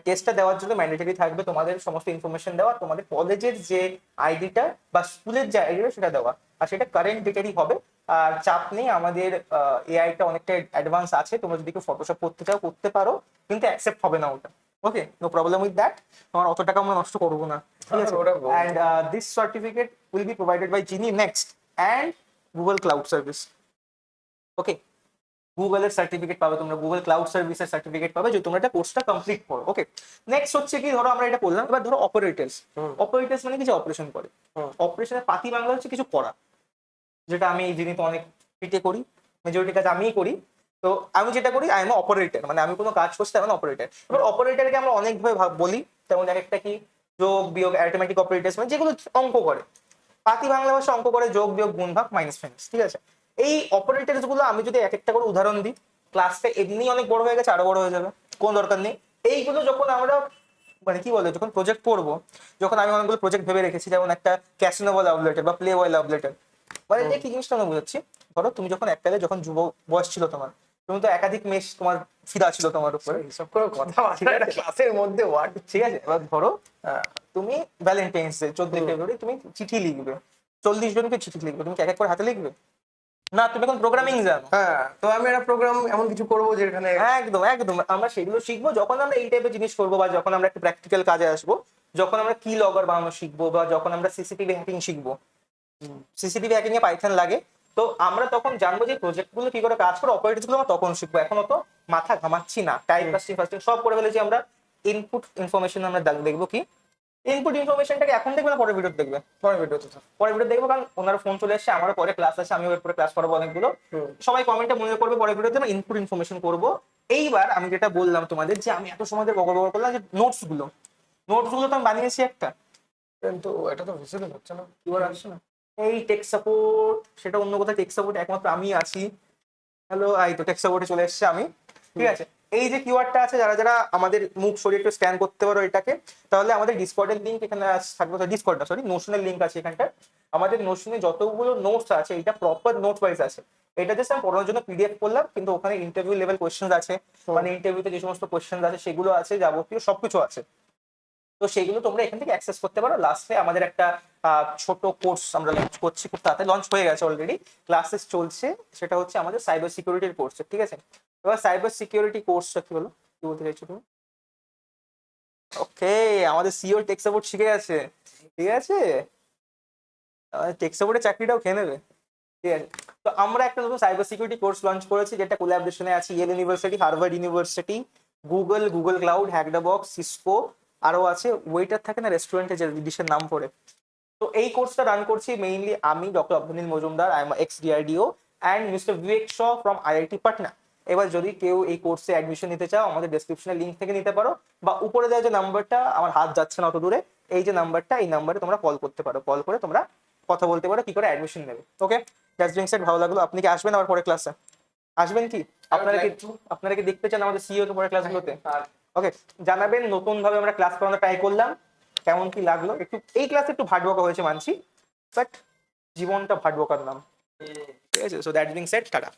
টেস্টটা দেওয়ার জন্য ম্যান্ডেটরি থাকবে তোমাদের সমস্ত ইনফরমেশন দেওয়া, তোমাদের কলেজের যে আইডিটা বা স্কুলের যে আইডিটা সেটা দেওয়া, আর সেটা কারেন্ট ডেটেরই হবে। আর চাপ নেই, আমাদের এআইটা অনেকটা অ্যাডভান্স আছে, তোমরা যদি কেউ ফটোশপ করতে চাও করতে পারো, কিন্তু অ্যাকসেপ্ট হবে না ওটা। Okay, no problem with that, তোমার অত টাকা আমরা নষ্ট করবো না, ঠিক আছে। And this certificate will be provided by Genie next and Google cloud service. Okay, গুগলের সার্টিফিকেট পাবে তোমরা, গুগল ক্লাউড সার্ভিসের সার্টিফিকেট পাবে যদি তোমরা এটা কোর্সটা কমপ্লিট করো। ওকে, নেক্সট হচ্ছে কি, ধরো আমরা এটা করলাম, এবার ধরো অপারেটরস। অপারেটরস মানে কিছু অপারেশন করে। অপারেশনের পাতি বাংলা হচ্ছে কিছু করা, যেটা আমি এই জিনিস অনেক পিটে করি, মেজরিটি কাজ আমিই করি। তো আমি যেটা করি, আই এম অপারেটর, মানে আমি কোনো কাজ করছি, আমি অপারেটর। এবার অপারেটরকে আমরা অনেকভাবে বলি, যেমন একটা কি যোগ বিয়োগ, অ্যারিথমেটিক অপারেটরস, মানে যেগুলো অঙ্ক করে। পাতি বাংলা ভাষা অঙ্ক করে যোগ বিয়োগ গুণ ভাগ মাইনাস মাইনাস, ঠিক আছে। এই অপারেটরস গুলো আমি যদি এক একটা করে উদাহরণ দিই, ক্লাসটা এমনি অনেক বড় হয়ে গেছে, আরো বড় হয়ে যাবে, কোনো দরকার নেই। এইগুলো যখন আমরা মানে কি বলে, যখন প্রজেক্ট করবো, যখন আমি অনেকগুলো প্রজেক্ট ভেবে রেখেছি, যেমন একটা ক্যাসিনো লাভ লেটার বা প্লে বয় লাভ লেটার, মানে কি জিনিসটা আমি বুঝাচ্ছি। ধরো তুমি যখন এককালে যখন যুব বয়স ছিল তোমার, তুমি তো একাধিক মেশ তোমার ফিদা ছিল তোমার উপরে, সব করে কথা ক্লাসের মধ্যে ওয়ার্ড, ঠিক আছে। এবার ধরো তুমি ভ্যালেন্টাইন্স ডে 14 ফেব্রুয়ারি তুমি চিঠি লিখবে, 40 জনকে চিঠি লিখবে, তুমি কি এক এক করে হাতে লিখবে? না, তুমি এখন প্রোগ্রামিং জানো। হ্যাঁ, তো আমি একটা প্রোগ্রাম এমন কিছু করবো যেখানে একদম একদম আমরা সেগুলো শিখবো যখন আমরা এই টাইপের জিনিস করবো, বা যখন আমরা একটা প্র্যাকটিক্যাল কাজে আসবো, যখন আমরা কি লগর বানানো শিখবো, বা যখন আমরা সিসিটিভি হ্যাকিং শিখবো। সিসিটিভি হ্যাকিং এ পাইথন লাগে, তো আমরা তখন জানবো যে প্রজেক্ট গুলো কি করে কাজ করে, অপারেটরস গুলো আমরা তখন শিখবো। এখন তো মাথা ঘামাচ্ছি না, টাইপ কাস্টিং ফাস্টিং সব করে ফেলেছি আমরা। ইনপুট ইনফরমেশন আমরা দেখবো কি, ইনপুট ইনফরমেশনটাকে এখন দেখবে না পরে ভিডিও দেখবে? পরে ভিডিও দেখবো, কারণ ওনার ফোন চলে এসছে, আমারও পরে ক্লাস আছে, আমি ওর পরে ক্লাস করাবো অনেকগুলো। সবাই কমেন্টে মনে করবে, পরে ভিডিওতে আমরা ইনপুট ইনফরমেশন করবো। এইবার আমি যেটা বললাম তোমাদের, যে আমি এত সময় বকর বকর করলাম, যে নোটস গুলো তো আমি বানিয়েছি একটা, কিন্তু এটা তো ভিজিবল হচ্ছে না, কিবার আসছে না। এই টেক সাপোর্ট, সেটা অন্য কোথাও, টেক সাপোর্ট একমাত্র আমি আছি। হ্যালো, এই তো টেক সাপোর্টে চলে এসেছে আমি, ঠিক আছে। এই যে কিওয়ার্ডটা আছে, যারা যারা আমাদের মুখ সরিয়ে একটু স্ক্যান করতে পারো এটাকে, তাহলে আমাদের ডিসকর্ডের লিঙ্ক এখানে থাকবে, ডিসকর্ড না সরি, নোশনের লিঙ্ক আছে এখানটা। আমাদের নোশনে যতগুলো নোটস আছে এটা প্রপার নোট ওয়াইজ আছে। এটা জাস্ট আমি পড়ানোর জন্য পিডিএফ করলাম, কিন্তু ওখানে ইন্টারভিউ লেভেল কোয়েশ্চেন আছে, মানে ইন্টারভিউতে যে সমস্ত কোয়েশ্চেন আছে সেগুলো আছে, যাবতীয় সবকিছু আছে। তো সেগুলো তোমরা এখান থেকে অ্যাক্সেস করতে পারো। লাস্টে আমাদের একটা ছোট কোর্স আমরা লঞ্চ করছি, খুব তাড়াতাড়ি লঞ্চ হয়ে গেছে অলরেডি, ক্লাসেস চলছে, সেটা হচ্ছে আমাদের সাইবার সিকিউরিটির কোর্স, ঠিক আছে? এবার সাইবার সিকিউরিটি কোর্সটা কি হলো, কি বলতে চাইছো তুমি? ওকে, আমাদের সিও টেক সাপোর্ট শিখে গেছে, ঠিক আছে, টেক সাপোর্টের চাকরিটাও খেয়ে নেবে, ঠিক আছে? তো আমরা একটা নতুন সাইবার সিকিউরিটি কোর্স লঞ্চ করেছি, যেটা কোলাবরেশনে আছে Yale university, Harvard university, Google cloud, HackTheBox, Cisco, আরো আছে ওয়েটার থাকে না রেস্টুরেন্টে যে ডিশের নাম পড়ে। তো এই কোর্সটা রান করছি মেইনলি আমি, doctor Abhineel Majumdar, I am ex DRDO, and mister Bibek Shaw from IIT Patna. এবার যদি কেউ এই কোর্সে অ্যাডমিশন নিতে চাও, আমাদের ডেসক্রিপশনের লিঙ্ক থেকে নিতে পারো, বা উপরে দেওয়া যে নাম্বারটা, আমার হাত যাচ্ছে না অত দূরে, এই যে নাম্বারটা, এই নাম্বারে তোমরা কল করতে পারো, কল করে তোমরা কথা বলতে পারো কি করে অ্যাডমিশন নেবে। ওকে, দ্যাটস বিং সেড, ভালো লাগলো। আপনি কি আসবেন আবার পরে ক্লাসে? আসবেন কি? আপনারা কি দেখতে চান আমাদের সিইও কে পরে ক্লাসগুলোতে? ওকে, জানাবেন। নতুন ভাবে আমরা ক্লাস করানো ট্রাই করলাম, কেমন কি লাগলো। একটু এই ক্লাসে একটু ভাটবকা হয়েছে মানছি, বাট জীবনটা ভাটবকার নাম, ঠিক আছে? So that being shed, tata.